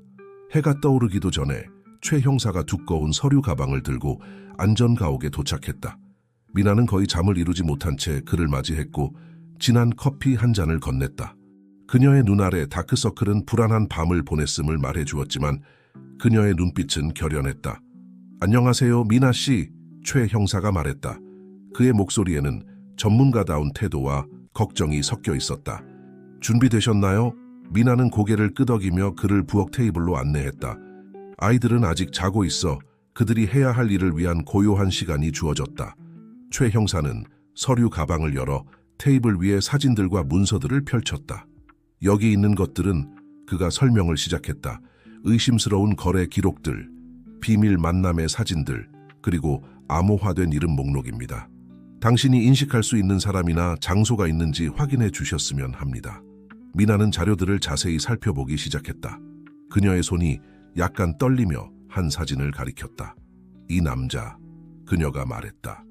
해가 떠오르기도 전에 최 형사가 두꺼운 서류 가방을 들고 안전가옥에 도착했다. 미나는 거의 잠을 이루지 못한 채 그를 맞이했고 진한 커피 한 잔을 건넸다. 그녀의 눈 아래 다크서클은 불안한 밤을 보냈음을 말해주었지만 그녀의 눈빛은 결연했다. 안녕하세요, 미나 씨. 최 형사가 말했다. 그의 목소리에는 전문가다운 태도와 걱정이 섞여 있었다. 준비되셨나요? 미나는 고개를 끄덕이며 그를 부엌 테이블로 안내했다. 아이들은 아직 자고 있어 그들이 해야 할 일을 위한 고요한 시간이 주어졌다. 최 형사는 서류 가방을 열어 테이블 위에 사진들과 문서들을 펼쳤다. 여기 있는 것들은 그가 설명을 시작했다. 의심스러운 거래 기록들, 비밀 만남의 사진들, 그리고 암호화된 이름 목록입니다. 당신이 인식할 수 있는 사람이나 장소가 있는지 확인해 주셨으면 합니다. 미나는 자료들을 자세히 살펴보기 시작했다. 그녀의 손이 약간 떨리며 한 사진을 가리켰다. 이 남자, 그녀가 말했다.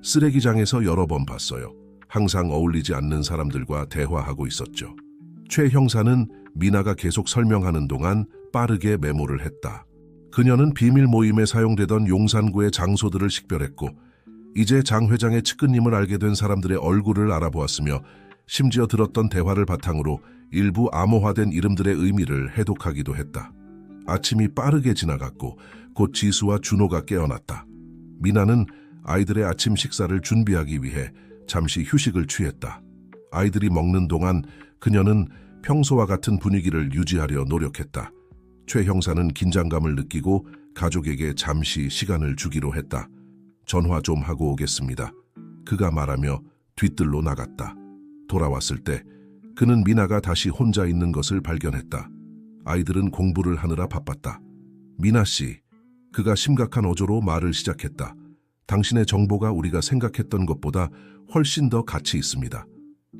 쓰레기장에서 여러 번 봤어요. 항상 어울리지 않는 사람들과 대화하고 있었죠. 최 형사는 미나가 계속 설명하는 동안 빠르게 메모를 했다. 그녀는 비밀 모임에 사용되던 용산구의 장소들을 식별했고 이제 장 회장의 측근님을 알게 된 사람들의 얼굴을 알아보았으며 심지어 들었던 대화를 바탕으로 일부 암호화된 이름들의 의미를 해독하기도 했다. 아침이 빠르게 지나갔고 곧 지수와 준호가 깨어났다. 미나는 아이들의 아침 식사를 준비하기 위해 잠시 휴식을 취했다. 아이들이 먹는 동안 그녀는 평소와 같은 분위기를 유지하려 노력했다. 최 형사는 긴장감을 느끼고 가족에게 잠시 시간을 주기로 했다. 전화 좀 하고 오겠습니다. 그가 말하며 뒤뜰로 나갔다. 돌아왔을 때 그는 미나가 다시 혼자 있는 것을 발견했다. 아이들은 공부를 하느라 바빴다. 미나 씨, 그가 심각한 어조로 말을 시작했다. 당신의 정보가 우리가 생각했던 것보다 훨씬 더 가치 있습니다.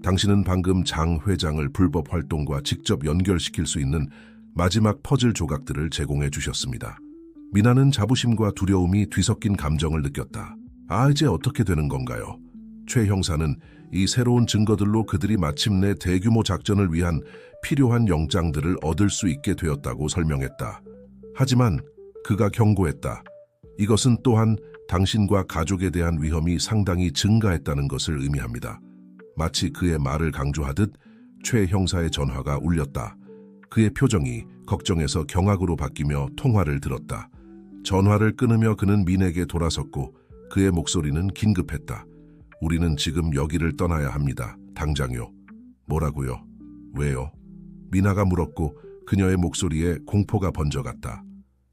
당신은 방금 장 회장을 불법 활동과 직접 연결시킬 수 있는 마지막 퍼즐 조각들을 제공해 주셨습니다. 미나는 자부심과 두려움이 뒤섞인 감정을 느꼈다. 이제 어떻게 되는 건가요? 최 형사는 이 새로운 증거들로 그들이 마침내 대규모 작전을 위한 필요한 영장들을 얻을 수 있게 되었다고 설명했다. 하지만 그가 경고했다. 이것은 또한 당신과 가족에 대한 위험이 상당히 증가했다는 것을 의미합니다. 마치 그의 말을 강조하듯 최 형사의 전화가 울렸다. 그의 표정이 걱정에서 경악으로 바뀌며 통화를 들었다. 전화를 끊으며 그는 민에게 돌아섰고 그의 목소리는 긴급했다. 우리는 지금 여기를 떠나야 합니다. 당장요. 뭐라고요? 왜요? 미나가 물었고 그녀의 목소리에 공포가 번져갔다.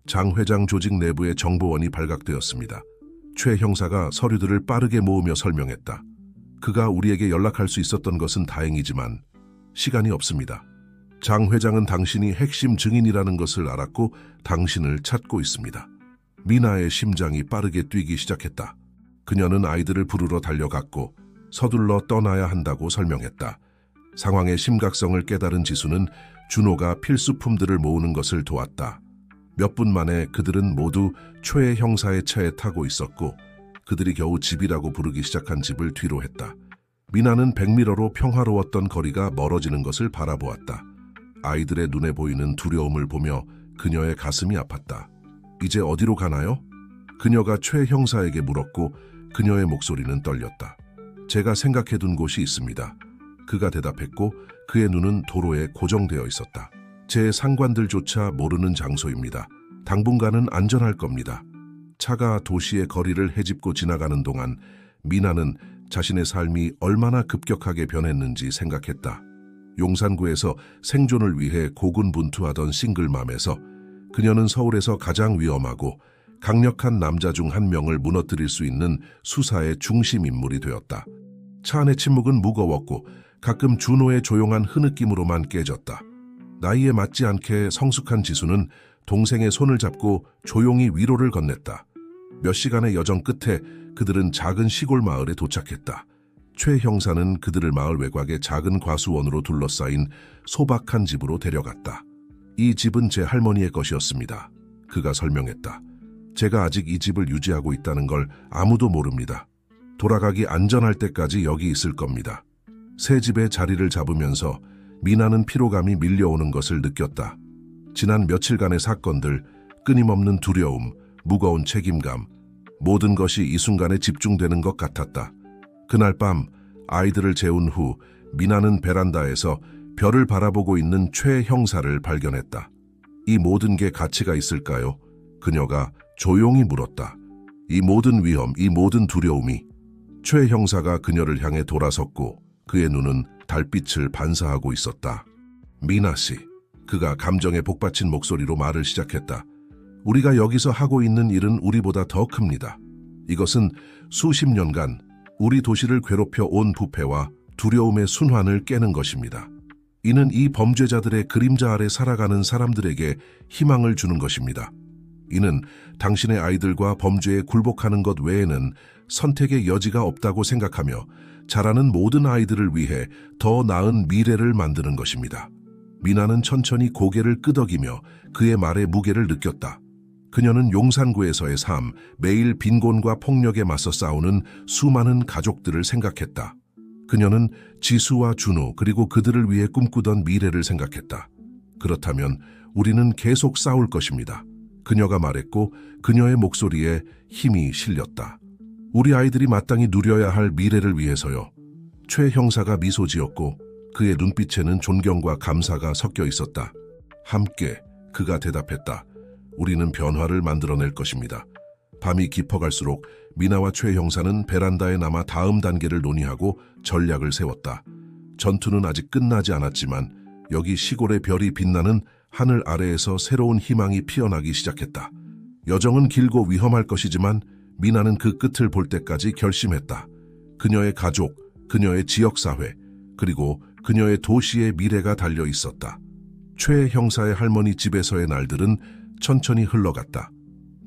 장 회장 조직 내부의 정보원이 발각되었습니다. 최 형사가 서류들을 빠르게 모으며 설명했다. 그가 우리에게 연락할 수 있었던 것은 다행이지만 시간이 없습니다. 장 회장은 당신이 핵심 증인이라는 것을 알았고 당신을 찾고 있습니다. 미나의 심장이 빠르게 뛰기 시작했다. 그녀는 아이들을 부르러 달려갔고 서둘러 떠나야 한다고 설명했다. 상황의 심각성을 깨달은 지수는 준호가 필수품들을 모으는 것을 도왔다. 몇 분 만에 그들은 모두 최 형사의 차에 타고 있었고 그들이 겨우 집이라고 부르기 시작한 집을 뒤로 했다. 미나는 백미러로 평화로웠던 거리가 멀어지는 것을 바라보았다. 아이들의 눈에 보이는 두려움을 보며 그녀의 가슴이 아팠다. 이제 어디로 가나요? 그녀가 최 형사에게 물었고 그녀의 목소리는 떨렸다. 제가 생각해둔 곳이 있습니다. 그가 대답했고 그의 눈은 도로에 고정되어 있었다. 제 상관들조차 모르는 장소입니다. 당분간은 안전할 겁니다. 차가 도시의 거리를 헤집고 지나가는 동안 미나는 자신의 삶이 얼마나 급격하게 변했는지 생각했다. 용산구에서 생존을 위해 고군분투하던 싱글맘에서 그녀는 서울에서 가장 위험하고 강력한 남자 중 한 명을 무너뜨릴 수 있는 수사의 중심 인물이 되었다. 차 안의 침묵은 무거웠고 가끔 준호의 조용한 흐느낌으로만 깨졌다. 나이에 맞지 않게 성숙한 지수는 동생의 손을 잡고 조용히 위로를 건넸다. 몇 시간의 여정 끝에 그들은 작은 시골 마을에 도착했다. 최 형사는 그들을 마을 외곽의 작은 과수원으로 둘러싸인 소박한 집으로 데려갔다. 이 집은 제 할머니의 것이었습니다. 그가 설명했다. 제가 아직 이 집을 유지하고 있다는 걸 아무도 모릅니다. 돌아가기 안전할 때까지 여기 있을 겁니다. 새 집에 자리를 잡으면서 미나는 피로감이 밀려오는 것을 느꼈다. 지난 며칠간의 사건들, 끊임없는 두려움, 무거운 책임감, 모든 것이 이 순간에 집중되는 것 같았다. 그날 밤 아이들을 재운 후 미나는 베란다에서 별을 바라보고 있는 최 형사를 발견했다. 이 모든 게 가치가 있을까요? 그녀가 조용히 물었다. 이 모든 위험, 이 모든 두려움이. 최 형사가 그녀를 향해 돌아섰고 그의 눈은 달빛을 반사하고 있었다. 미나 씨, 그가 감정에 복받친 목소리로 말을 시작했다. 우리가 여기서 하고 있는 일은 우리보다 더 큽니다. 이것은 수십 년간 우리 도시를 괴롭혀 온 부패와 두려움의 순환을 깨는 것입니다. 이는 이 범죄자들의 그림자 아래 살아가는 사람들에게 희망을 주는 것입니다. 이는 당신의 아이들과 범죄에 굴복하는 것 외에는 선택의 여지가 없다고 생각하며 자라는 모든 아이들을 위해 더 나은 미래를 만드는 것입니다. 미나는 천천히 고개를 끄덕이며 그의 말의 무게를 느꼈다. 그녀는 용산구에서의 삶, 매일 빈곤과 폭력에 맞서 싸우는 수많은 가족들을 생각했다. 그녀는 지수와 준호 그리고 그들을 위해 꿈꾸던 미래를 생각했다. 그렇다면 우리는 계속 싸울 것입니다. 그녀가 말했고 그녀의 목소리에 힘이 실렸다. 우리 아이들이 마땅히 누려야 할 미래를 위해서요. 최 형사가 미소 지었고 그의 눈빛에는 존경과 감사가 섞여 있었다. 함께, 그가 대답했다. 우리는 변화를 만들어낼 것입니다. 밤이 깊어갈수록 미나와 최 형사는 베란다에 남아 다음 단계를 논의하고 전략을 세웠다. 전투는 아직 끝나지 않았지만 여기 시골의 별이 빛나는 하늘 아래에서 새로운 희망이 피어나기 시작했다. 여정은 길고 위험할 것이지만 미나는 그 끝을 볼 때까지 결심했다. 그녀의 가족, 그녀의 지역사회, 그리고 그녀의 도시의 미래가 달려 있었다. 최 형사의 할머니 집에서의 날들은 천천히 흘러갔다.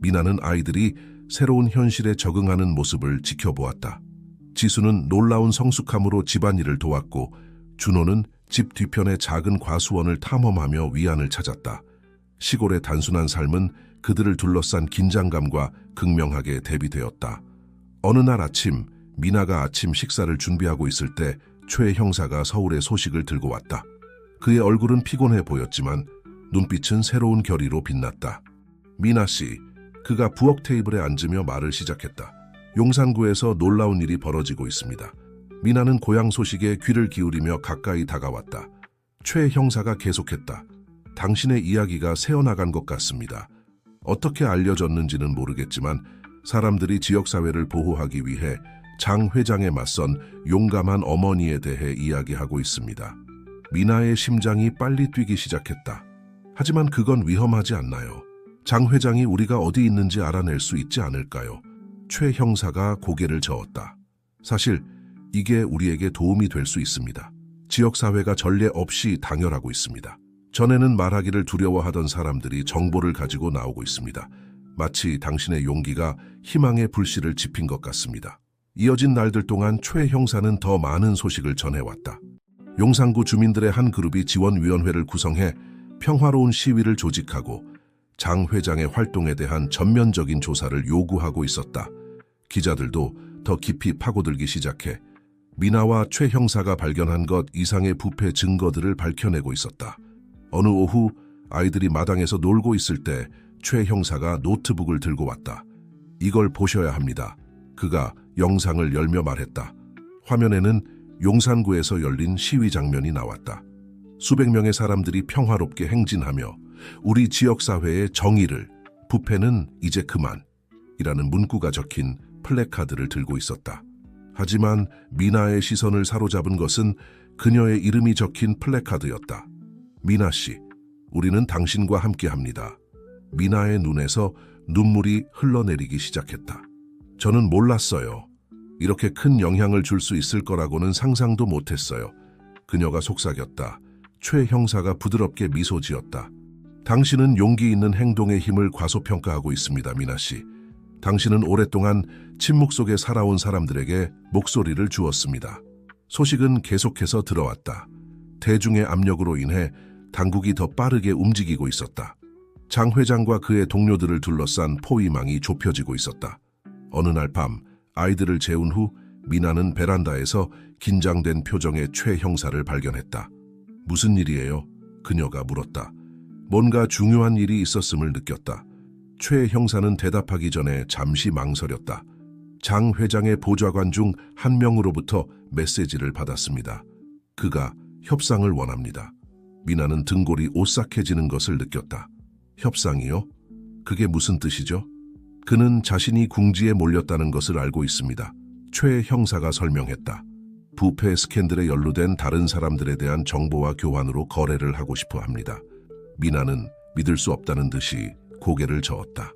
미나는 아이들이 새로운 현실에 적응하는 모습을 지켜보았다. 지수는 놀라운 성숙함으로 집안일을 도왔고 준호는 집 뒤편의 작은 과수원을 탐험하며 위안을 찾았다. 시골의 단순한 삶은 그들을 둘러싼 긴장감과 극명하게 대비되었다. 어느 날 아침, 미나가 아침 식사를 준비하고 있을 때 최 형사가 서울의 소식을 들고 왔다. 그의 얼굴은 피곤해 보였지만 눈빛은 새로운 결의로 빛났다. 미나 씨, 그가 부엌 테이블에 앉으며 말을 시작했다. 용산구에서 놀라운 일이 벌어지고 있습니다. 미나는 고향 소식에 귀를 기울이며 가까이 다가왔다. 최 형사가 계속했다. 당신의 이야기가 새어나간 것 같습니다. 어떻게 알려졌는지는 모르겠지만 사람들이 지역사회를 보호하기 위해 장 회장에 맞선 용감한 어머니에 대해 이야기하고 있습니다. 미나의 심장이 빨리 뛰기 시작했다. 하지만 그건 위험하지 않나요? 장 회장이 우리가 어디 있는지 알아낼 수 있지 않을까요? 최 형사가 고개를 저었다. 사실 이게 우리에게 도움이 될 수 있습니다. 지역사회가 전례 없이 당열하고 있습니다. 전에는 말하기를 두려워하던 사람들이 정보를 가지고 나오고 있습니다. 마치 당신의 용기가 희망의 불씨를 지핀 것 같습니다. 이어진 날들 동안 최 형사는 더 많은 소식을 전해왔다. 용산구 주민들의 한 그룹이 지원위원회를 구성해 평화로운 시위를 조직하고 장 회장의 활동에 대한 전면적인 조사를 요구하고 있었다. 기자들도 더 깊이 파고들기 시작해 미나와 최 형사가 발견한 것 이상의 부패 증거들을 밝혀내고 있었다. 어느 오후 아이들이 마당에서 놀고 있을 때 최 형사가 노트북을 들고 왔다. 이걸 보셔야 합니다. 그가 영상을 열며 말했다. 화면에는 용산구에서 열린 시위 장면이 나왔다. 수백 명의 사람들이 평화롭게 행진하며 우리 지역사회의 정의를, 부패는 이제 그만 이라는 문구가 적힌 플래카드를 들고 있었다. 하지만 미나의 시선을 사로잡은 것은 그녀의 이름이 적힌 플래카드였다. 미나 씨, 우리는 당신과 함께합니다. 미나의 눈에서 눈물이 흘러내리기 시작했다. 저는 몰랐어요. 이렇게 큰 영향을 줄 수 있을 거라고는 상상도 못했어요. 그녀가 속삭였다. 최 형사가 부드럽게 미소 지었다. 당신은 용기 있는 행동의 힘을 과소평가하고 있습니다, 미나 씨. 당신은 오랫동안 침묵 속에 살아온 사람들에게 목소리를 주었습니다. 소식은 계속해서 들어왔다. 대중의 압력으로 인해 당국이 더 빠르게 움직이고 있었다. 장 회장과 그의 동료들을 둘러싼 포위망이 좁혀지고 있었다. 어느 날 밤 아이들을 재운 후 미나는 베란다에서 긴장된 표정의 최 형사를 발견했다. 무슨 일이에요? 그녀가 물었다. 뭔가 중요한 일이 있었음을 느꼈다. 최 형사는 대답하기 전에 잠시 망설였다. 장 회장의 보좌관 중 한 명으로부터 메시지를 받았습니다. 그가 협상을 원합니다. 미나는 등골이 오싹해지는 것을 느꼈다. 협상이요? 그게 무슨 뜻이죠? 그는 자신이 궁지에 몰렸다는 것을 알고 있습니다. 최 형사가 설명했다. 부패 스캔들에 연루된 다른 사람들에 대한 정보와 교환으로 거래를 하고 싶어 합니다. 미나는 믿을 수 없다는 듯이 고개를 저었다.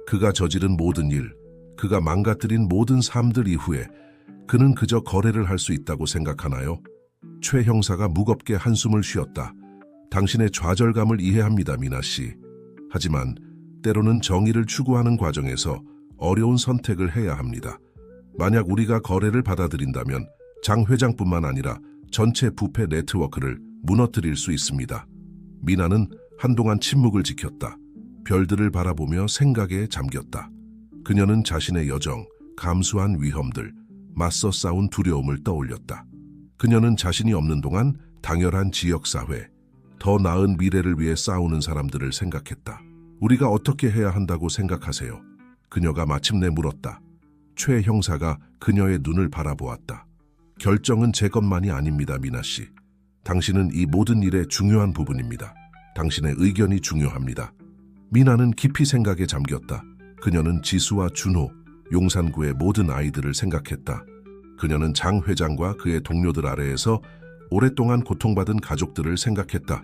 그가 저지른 모든 일, 그가 망가뜨린 모든 삶들 이후에 그는 그저 거래를 할 수 있다고 생각하나요? 최 형사가 무겁게 한숨을 쉬었다. 당신의 좌절감을 이해합니다, 미나 씨. 하지만 때로는 정의를 추구하는 과정에서 어려운 선택을 해야 합니다. 만약 우리가 거래를 받아들인다면 장 회장뿐만 아니라 전체 부패 네트워크를 무너뜨릴 수 있습니다. 미나는 한동안 침묵을 지켰다. 별들을 바라보며 생각에 잠겼다. 그녀는 자신의 여정, 감수한 위험들, 맞서 싸운 두려움을 떠올렸다. 그녀는 자신이 없는 동안 당열한 지역사회, 더 나은 미래를 위해 싸우는 사람들을 생각했다. 우리가 어떻게 해야 한다고 생각하세요? 그녀가 마침내 물었다. 최 형사가 그녀의 눈을 바라보았다. 결정은 제 것만이 아닙니다, 미나 씨. 당신은 이 모든 일의 중요한 부분입니다. 당신의 의견이 중요합니다. 미나는 깊이 생각에 잠겼다. 그녀는 지수와 준호, 용산구의 모든 아이들을 생각했다. 그녀는 장 회장과 그의 동료들 아래에서 오랫동안 고통받은 가족들을 생각했다.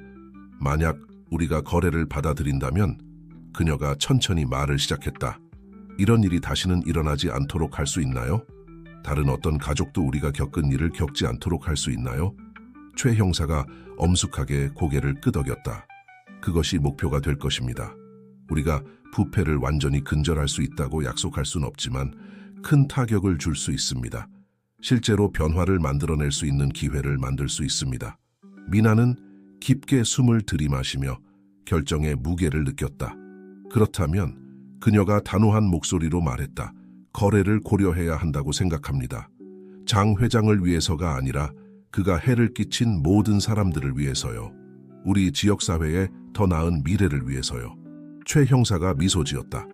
만약 우리가 거래를 받아들인다면 그녀가 천천히 말을 시작했다. 이런 일이 다시는 일어나지 않도록 할 수 있나요? 다른 어떤 가족도 우리가 겪은 일을 겪지 않도록 할 수 있나요? 최 형사가 엄숙하게 고개를 끄덕였다. 그것이 목표가 될 것입니다. 우리가 부패를 완전히 근절할 수 있다고 약속할 수는 없지만 큰 타격을 줄 수 있습니다. 실제로 변화를 만들어낼 수 있는 기회를 만들 수 있습니다. 미나는 깊게 숨을 들이마시며 결정의 무게를 느꼈다. 그렇다면 그녀가 단호한 목소리로 말했다. 거래를 고려해야 한다고 생각합니다. 장 회장을 위해서가 아니라 그가 해를 끼친 모든 사람들을 위해서요. 우리 지역사회의 더 나은 미래를 위해서요. 최 형사가 미소 지었다.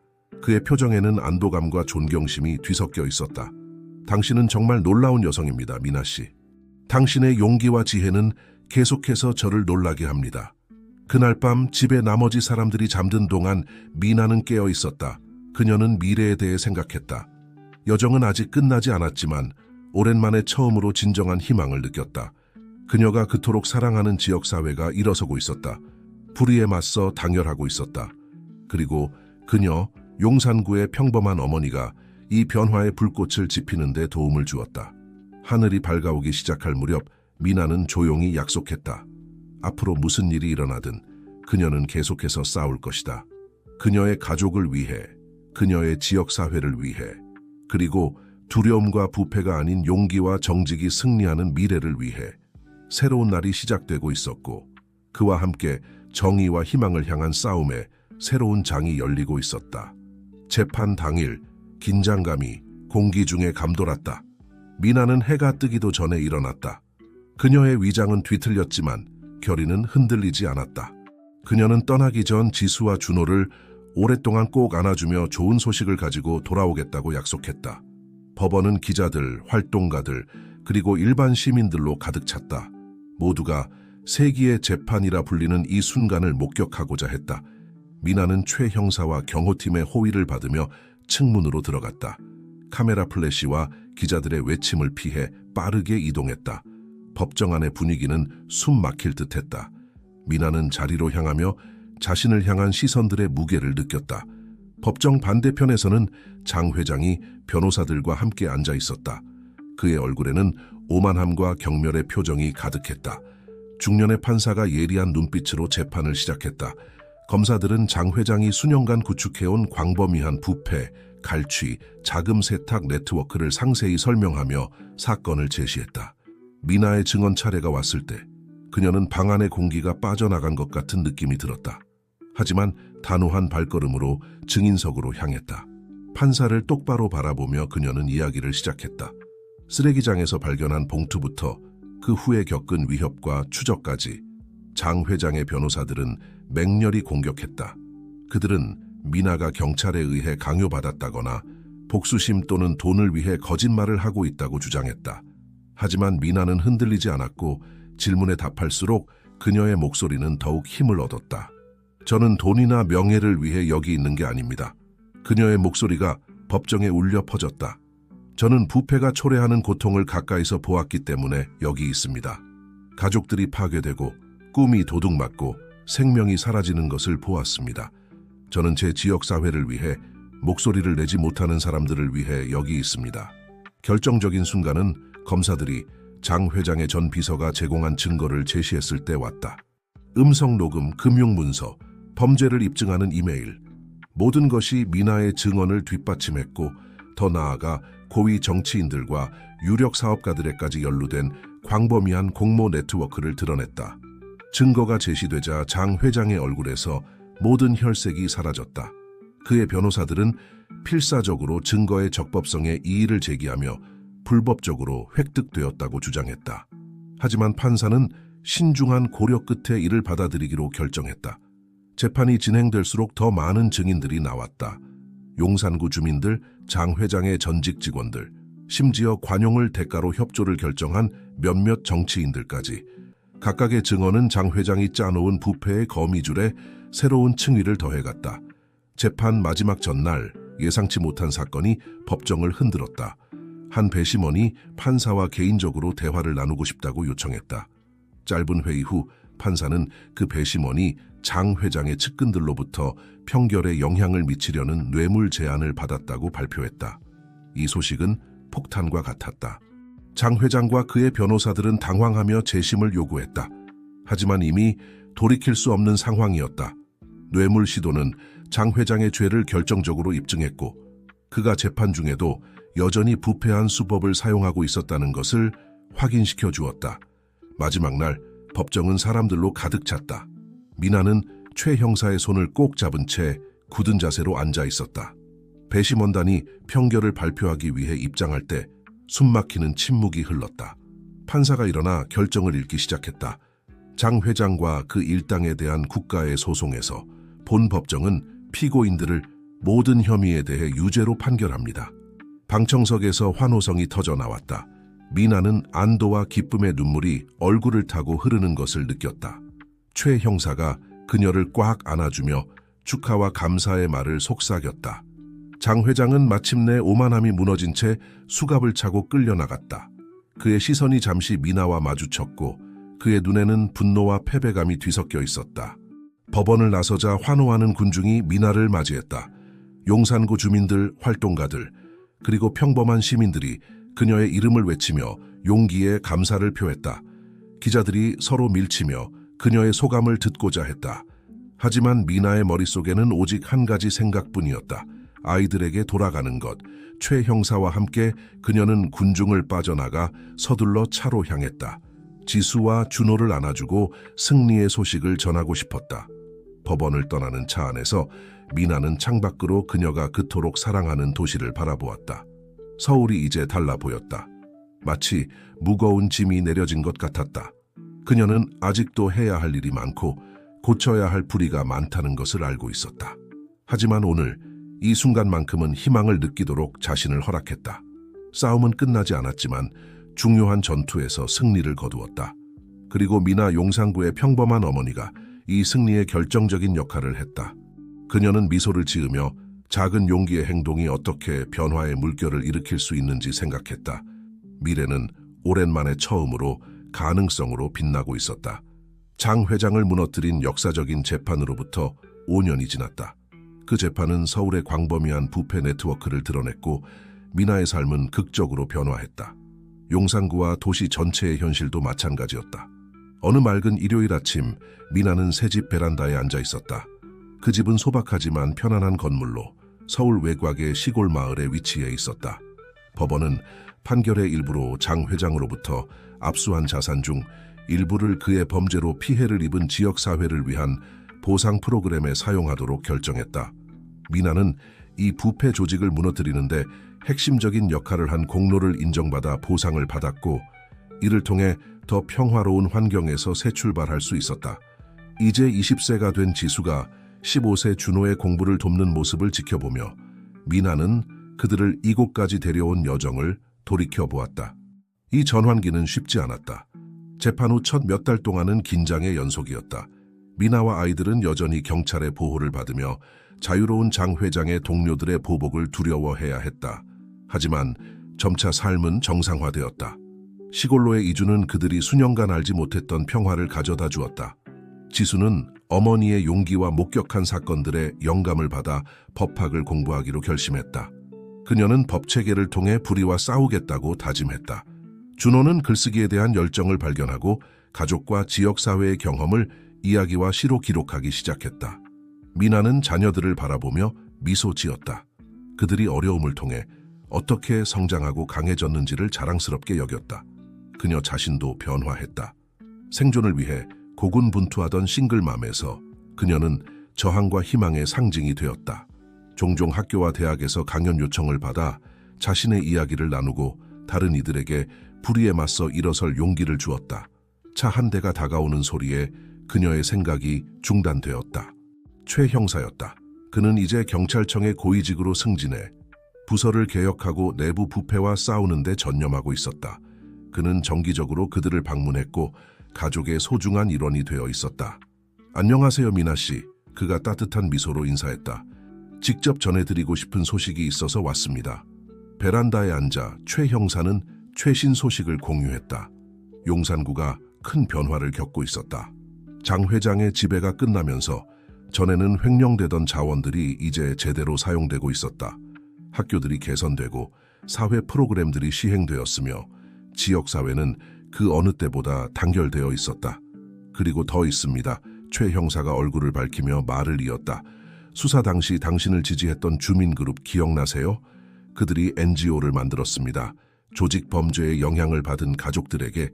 그의 표정에는 안도감과 존경심이 뒤섞여 있었다. 당신은 정말 놀라운 여성입니다, 미나 씨. 당신의 용기와 지혜는 계속해서 저를 놀라게 합니다. 그날 밤 집에 나머지 사람들이 잠든 동안 미나는 깨어 있었다. 그녀는 미래에 대해 생각했다. 여정은 아직 끝나지 않았지만 오랜만에 처음으로 진정한 희망을 느꼈다. 그녀가 그토록 사랑하는 지역사회가 일어서고 있었다. 불의에 맞서 당열하고 있었다. 그리고 그녀, 용산구의 평범한 어머니가 이 변화의 불꽃을 지피는 데 도움을 주었다. 하늘이 밝아오기 시작할 무렵 미나는 조용히 약속했다. 앞으로 무슨 일이 일어나든 그녀는 계속해서 싸울 것이다. 그녀의 가족을 위해, 그녀의 지역사회를 위해, 그리고 두려움과 부패가 아닌 용기와 정직이 승리하는 미래를 위해 새로운 날이 시작되고 있었고, 그와 함께 정의와 희망을 향한 싸움에 새로운 장이 열리고 있었다. 재판 당일 긴장감이 공기 중에 감돌았다. 미나는 해가 뜨기도 전에 일어났다. 그녀의 위장은 뒤틀렸지만 결의는 흔들리지 않았다. 그녀는 떠나기 전 지수와 준호를 오랫동안 꼭 안아주며 좋은 소식을 가지고 돌아오겠다고 약속했다. 법원은 기자들, 활동가들, 그리고 일반 시민들로 가득 찼다. 모두가 세기의 재판이라 불리는 이 순간을 목격하고자 했다. 미나는 최 형사와 경호팀의 호의를 받으며 측문으로 들어갔다. 카메라 플래시와 기자들의 외침을 피해 빠르게 이동했다. 법정 안의 분위기는 숨 막힐 듯했다. 미나는 자리로 향하며 자신을 향한 시선들의 무게를 느꼈다. 법정 반대편에서는 장 회장이 변호사들과 함께 앉아 있었다. 그의 얼굴에는 오만함과 경멸의 표정이 가득했다. 중년의 판사가 예리한 눈빛으로 재판을 시작했다. 검사들은 장 회장이 수년간 구축해온 광범위한 부패, 갈취, 자금 세탁 네트워크를 상세히 설명하며 사건을 제시했다. 미나의 증언 차례가 왔을 때 그녀는 방 안의 공기가 빠져나간 것 같은 느낌이 들었다. 하지만 단호한 발걸음으로 증인석으로 향했다. 판사를 똑바로 바라보며 그녀는 이야기를 시작했다. 쓰레기장에서 발견한 봉투부터 그 후에 겪은 위협과 추적까지 장 회장의 변호사들은 맹렬히 공격했다. 그들은 미나가 경찰에 의해 강요받았다거나 복수심 또는 돈을 위해 거짓말을 하고 있다고 주장했다. 하지만 미나는 흔들리지 않았고 질문에 답할수록 그녀의 목소리는 더욱 힘을 얻었다. 저는 돈이나 명예를 위해 여기 있는 게 아닙니다. 그녀의 목소리가 법정에 울려 퍼졌다. 저는 부패가 초래하는 고통을 가까이서 보았기 때문에 여기 있습니다. 가족들이 파괴되고 꿈이 도둑맞고 생명이 사라지는 것을 보았습니다. 저는 제 지역사회를 위해 목소리를 내지 못하는 사람들을 위해 여기 있습니다. 결정적인 순간은 검사들이 장 회장의 전 비서가 제공한 증거를 제시했을 때 왔다. 음성 녹음, 금융문서, 범죄를 입증하는 이메일, 모든 것이 미나의 증언을 뒷받침했고 더 나아가 고위 정치인들과 유력 사업가들에까지 연루된 광범위한 공모 네트워크를 드러냈다. 증거가 제시되자 장 회장의 얼굴에서 모든 혈색이 사라졌다. 그의 변호사들은 필사적으로 증거의 적법성에 이의를 제기하며 불법적으로 획득되었다고 주장했다. 하지만 판사는 신중한 고려 끝에 이를 받아들이기로 결정했다. 재판이 진행될수록 더 많은 증인들이 나왔다. 용산구 주민들, 장 회장의 전직 직원들, 심지어 관용을 대가로 협조를 결정한 몇몇 정치인들까지. 각각의 증언은 장 회장이 짜놓은 부패의 거미줄에 새로운 층위를 더해갔다. 재판 마지막 전날 예상치 못한 사건이 법정을 흔들었다. 한 배심원이 판사와 개인적으로 대화를 나누고 싶다고 요청했다. 짧은 회의 후 판사는 그 배심원이 장 회장의 측근들로부터 평결에 영향을 미치려는 뇌물 제안을 받았다고 발표했다. 이 소식은 폭탄과 같았다. 장 회장과 그의 변호사들은 당황하며 재심을 요구했다. 하지만 이미 돌이킬 수 없는 상황이었다. 뇌물 시도는 장 회장의 죄를 결정적으로 입증했고 그가 재판 중에도 여전히 부패한 수법을 사용하고 있었다는 것을 확인시켜 주었다. 마지막 날 법정은 사람들로 가득 찼다. 미나는 최 형사의 손을 꼭 잡은 채 굳은 자세로 앉아 있었다. 배심원단이 평결을 발표하기 위해 입장할 때 숨막히는 침묵이 흘렀다. 판사가 일어나 결정을 읽기 시작했다. 장 회장과 그 일당에 대한 국가의 소송에서 본 법정은 피고인들을 모든 혐의에 대해 유죄로 판결합니다. 방청석에서 환호성이 터져 나왔다. 미나는 안도와 기쁨의 눈물이 얼굴을 타고 흐르는 것을 느꼈다. 최 형사가 그녀를 꽉 안아주며 축하와 감사의 말을 속삭였다. 장 회장은 마침내 오만함이 무너진 채 수갑을 차고 끌려나갔다. 그의 시선이 잠시 미나와 마주쳤고 그의 눈에는 분노와 패배감이 뒤섞여 있었다. 법원을 나서자 환호하는 군중이 미나를 맞이했다. 용산구 주민들, 활동가들, 그리고 평범한 시민들이 그녀의 이름을 외치며 용기에 감사를 표했다. 기자들이 서로 밀치며 그녀의 소감을 듣고자 했다. 하지만 미나의 머릿속에는 오직 한 가지 생각뿐이었다. 아이들에게 돌아가는 것. 최 형사와 함께 그녀는 군중을 빠져나가 서둘러 차로 향했다. 지수와 준호를 안아주고 승리의 소식을 전하고 싶었다. 법원을 떠나는 차 안에서 미나는 창밖으로 그녀가 그토록 사랑하는 도시를 바라보았다. 서울이 이제 달라 보였다. 마치 무거운 짐이 내려진 것 같았다. 그녀는 아직도 해야 할 일이 많고 고쳐야 할 불의가 많다는 것을 알고 있었다. 하지만 오늘 이 순간만큼은 희망을 느끼도록 자신을 허락했다. 싸움은 끝나지 않았지만 중요한 전투에서 승리를 거두었다. 그리고 미나 용산구의 평범한 어머니가 이 승리의 결정적인 역할을 했다. 그녀는 미소를 지으며 작은 용기의 행동이 어떻게 변화의 물결을 일으킬 수 있는지 생각했다. 미래는 오랜만에 처음으로 가능성으로 빛나고 있었다. 장 회장을 무너뜨린 역사적인 재판으로부터 5년이 지났다. 그 재판은 서울의 광범위한 부패 네트워크를 드러냈고 미나의 삶은 극적으로 변화했다. 용산구와 도시 전체의 현실도 마찬가지였다. 어느 맑은 일요일 아침 미나는 새집 베란다에 앉아 있었다. 그 집은 소박하지만 편안한 건물로 서울 외곽의 시골 마을에 위치해 있었다. 법원은 판결의 일부로 장 회장으로부터 압수한 자산 중 일부를 그의 범죄로 피해를 입은 지역사회를 위한 보상 프로그램에 사용하도록 결정했다. 미나는 이 부패 조직을 무너뜨리는데 핵심적인 역할을 한 공로를 인정받아 보상을 받았고 이를 통해 더 평화로운 환경에서 새 출발할 수 있었다. 이제 20세가 된 지수가 15세 준호의 공부를 돕는 모습을 지켜보며 미나는 그들을 이곳까지 데려온 여정을 돌이켜보았다. 이 전환기는 쉽지 않았다. 재판 후 첫 몇 달 동안은 긴장의 연속이었다. 미나와 아이들은 여전히 경찰의 보호를 받으며 자유로운 장 회장의 동료들의 보복을 두려워해야 했다. 하지만 점차 삶은 정상화되었다. 시골로의 이주는 그들이 수년간 알지 못했던 평화를 가져다 주었다. 지수는 어머니의 용기와 목격한 사건들의 영감을 받아 법학을 공부하기로 결심했다. 그녀는 법체계를 통해 불의와 싸우겠다고 다짐했다. 준호는 글쓰기에 대한 열정을 발견하고 가족과 지역사회의 경험을 이야기와 시로 기록하기 시작했다. 미나는 자녀들을 바라보며 미소 지었다. 그들이 어려움을 통해 어떻게 성장하고 강해졌는지를 자랑스럽게 여겼다. 그녀 자신도 변화했다. 생존을 위해 고군분투하던 싱글맘에서 그녀는 저항과 희망의 상징이 되었다. 종종 학교와 대학에서 강연 요청을 받아 자신의 이야기를 나누고 다른 이들에게 불의에 맞서 일어설 용기를 주었다. 차 한 대가 다가오는 소리에 그녀의 생각이 중단되었다. 최 형사였다. 그는 이제 경찰청의 고위직으로 승진해 부서를 개혁하고 내부 부패와 싸우는 데 전념하고 있었다. 그는 정기적으로 그들을 방문했고 가족의 소중한 일원이 되어 있었다. 안녕하세요, 미나 씨. 그가 따뜻한 미소로 인사했다. 직접 전해드리고 싶은 소식이 있어서 왔습니다. 베란다에 앉아 최 형사는 최신 소식을 공유했다. 용산구가 큰 변화를 겪고 있었다. 장 회장의 지배가 끝나면서 전에는 횡령되던 자원들이 이제 제대로 사용되고 있었다. 학교들이 개선되고 사회 프로그램들이 시행되었으며 지역사회는 그 어느 때보다 단결되어 있었다. 그리고 더 있습니다. 최 형사가 얼굴을 밝히며 말을 이었다. 수사 당시 당신을 지지했던 주민그룹 기억나세요? 그들이 NGO를 만들었습니다. 조직 범죄의 영향을 받은 가족들에게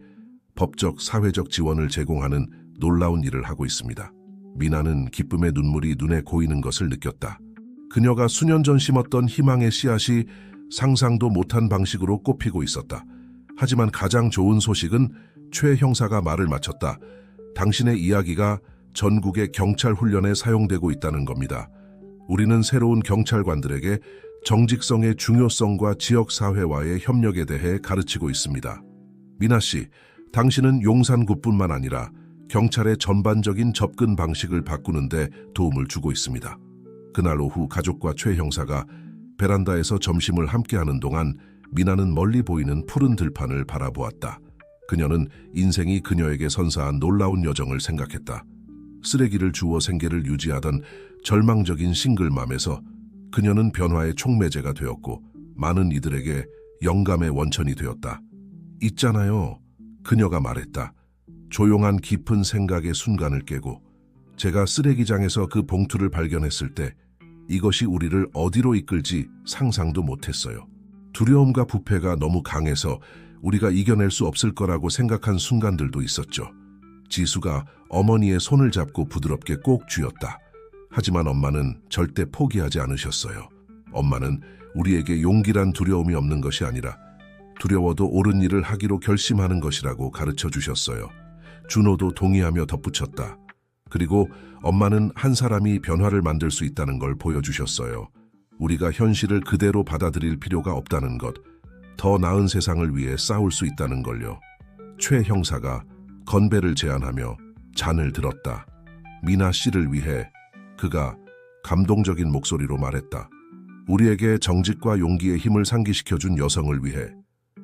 법적, 사회적 지원을 제공하는 놀라운 일을 하고 있습니다. 미나는 기쁨의 눈물이 눈에 고이는 것을 느꼈다. 그녀가 수년 전 심었던 희망의 씨앗이 상상도 못한 방식으로 꽃피고 있었다. 하지만 가장 좋은 소식은 최 형사가 말을 마쳤다. 당신의 이야기가 전국의 경찰 훈련에 사용되고 있다는 겁니다. 우리는 새로운 경찰관들에게 정직성의 중요성과 지역사회와의 협력에 대해 가르치고 있습니다. 미나 씨, 당신은 용산구뿐만 아니라 경찰의 전반적인 접근 방식을 바꾸는 데 도움을 주고 있습니다. 그날 오후 가족과 최 형사가 베란다에서 점심을 함께하는 동안 미나는 멀리 보이는 푸른 들판을 바라보았다. 그녀는 인생이 그녀에게 선사한 놀라운 여정을 생각했다. 쓰레기를 주워 생계를 유지하던 절망적인 싱글맘에서 그녀는 변화의 촉매제가 되었고 많은 이들에게 영감의 원천이 되었다. 있잖아요. 그녀가 말했다. 조용한 깊은 생각의 순간을 깨고 제가 쓰레기장에서 그 봉투를 발견했을 때 이것이 우리를 어디로 이끌지 상상도 못했어요. 두려움과 부패가 너무 강해서 우리가 이겨낼 수 없을 거라고 생각한 순간들도 있었죠. 지수가 어머니의 손을 잡고 부드럽게 꼭 쥐었다. 하지만 엄마는 절대 포기하지 않으셨어요. 엄마는 우리에게 용기란 두려움이 없는 것이 아니라 두려워도 옳은 일을 하기로 결심하는 것이라고 가르쳐 주셨어요. 준호도 동의하며 덧붙였다. 그리고 엄마는 한 사람이 변화를 만들 수 있다는 걸 보여주셨어요. 우리가 현실을 그대로 받아들일 필요가 없다는 것, 더 나은 세상을 위해 싸울 수 있다는 걸요. 최 형사가 건배를 제안하며 잔을 들었다. 미나 씨를 위해 그가 감동적인 목소리로 말했다. 우리에게 정직과 용기의 힘을 상기시켜준 여성을 위해,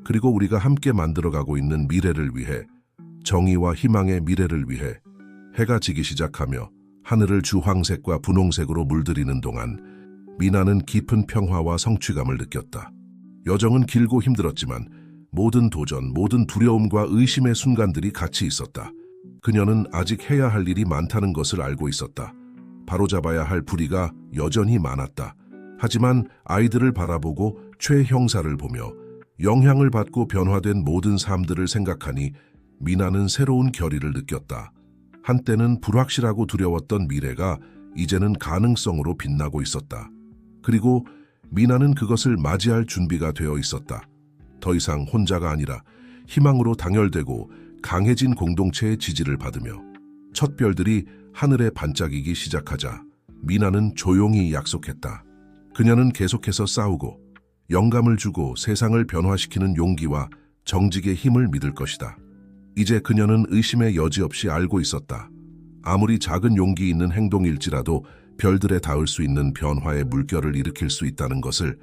그리고 우리가 함께 만들어가고 있는 미래를 위해, 정의와 희망의 미래를 위해. 해가 지기 시작하며 하늘을 주황색과 분홍색으로 물들이는 동안 미나는 깊은 평화와 성취감을 느꼈다. 여정은 길고 힘들었지만 모든 도전, 모든 두려움과 의심의 순간들이 같이 있었다. 그녀는 아직 해야 할 일이 많다는 것을 알고 있었다. 바로잡아야 할 불의가 여전히 많았다. 하지만 아이들을 바라보고 최 형사를 보며 영향을 받고 변화된 모든 삶들을 생각하니 미나는 새로운 결의를 느꼈다. 한때는 불확실하고 두려웠던 미래가 이제는 가능성으로 빛나고 있었다. 그리고 미나는 그것을 맞이할 준비가 되어 있었다. 더 이상 혼자가 아니라 희망으로 당열되고 강해진 공동체의 지지를 받으며 첫 별들이 하늘에 반짝이기 시작하자 미나는 조용히 약속했다. 그녀는 계속해서 싸우고 영감을 주고 세상을 변화시키는 용기와 정직의 힘을 믿을 것이다. 이제 그녀는 의심의 여지 없이 알고 있었다. 아무리 작은 용기 있는 행동일지라도 별들에 닿을 수 있는 변화의 물결을 일으킬 수 있다는 것을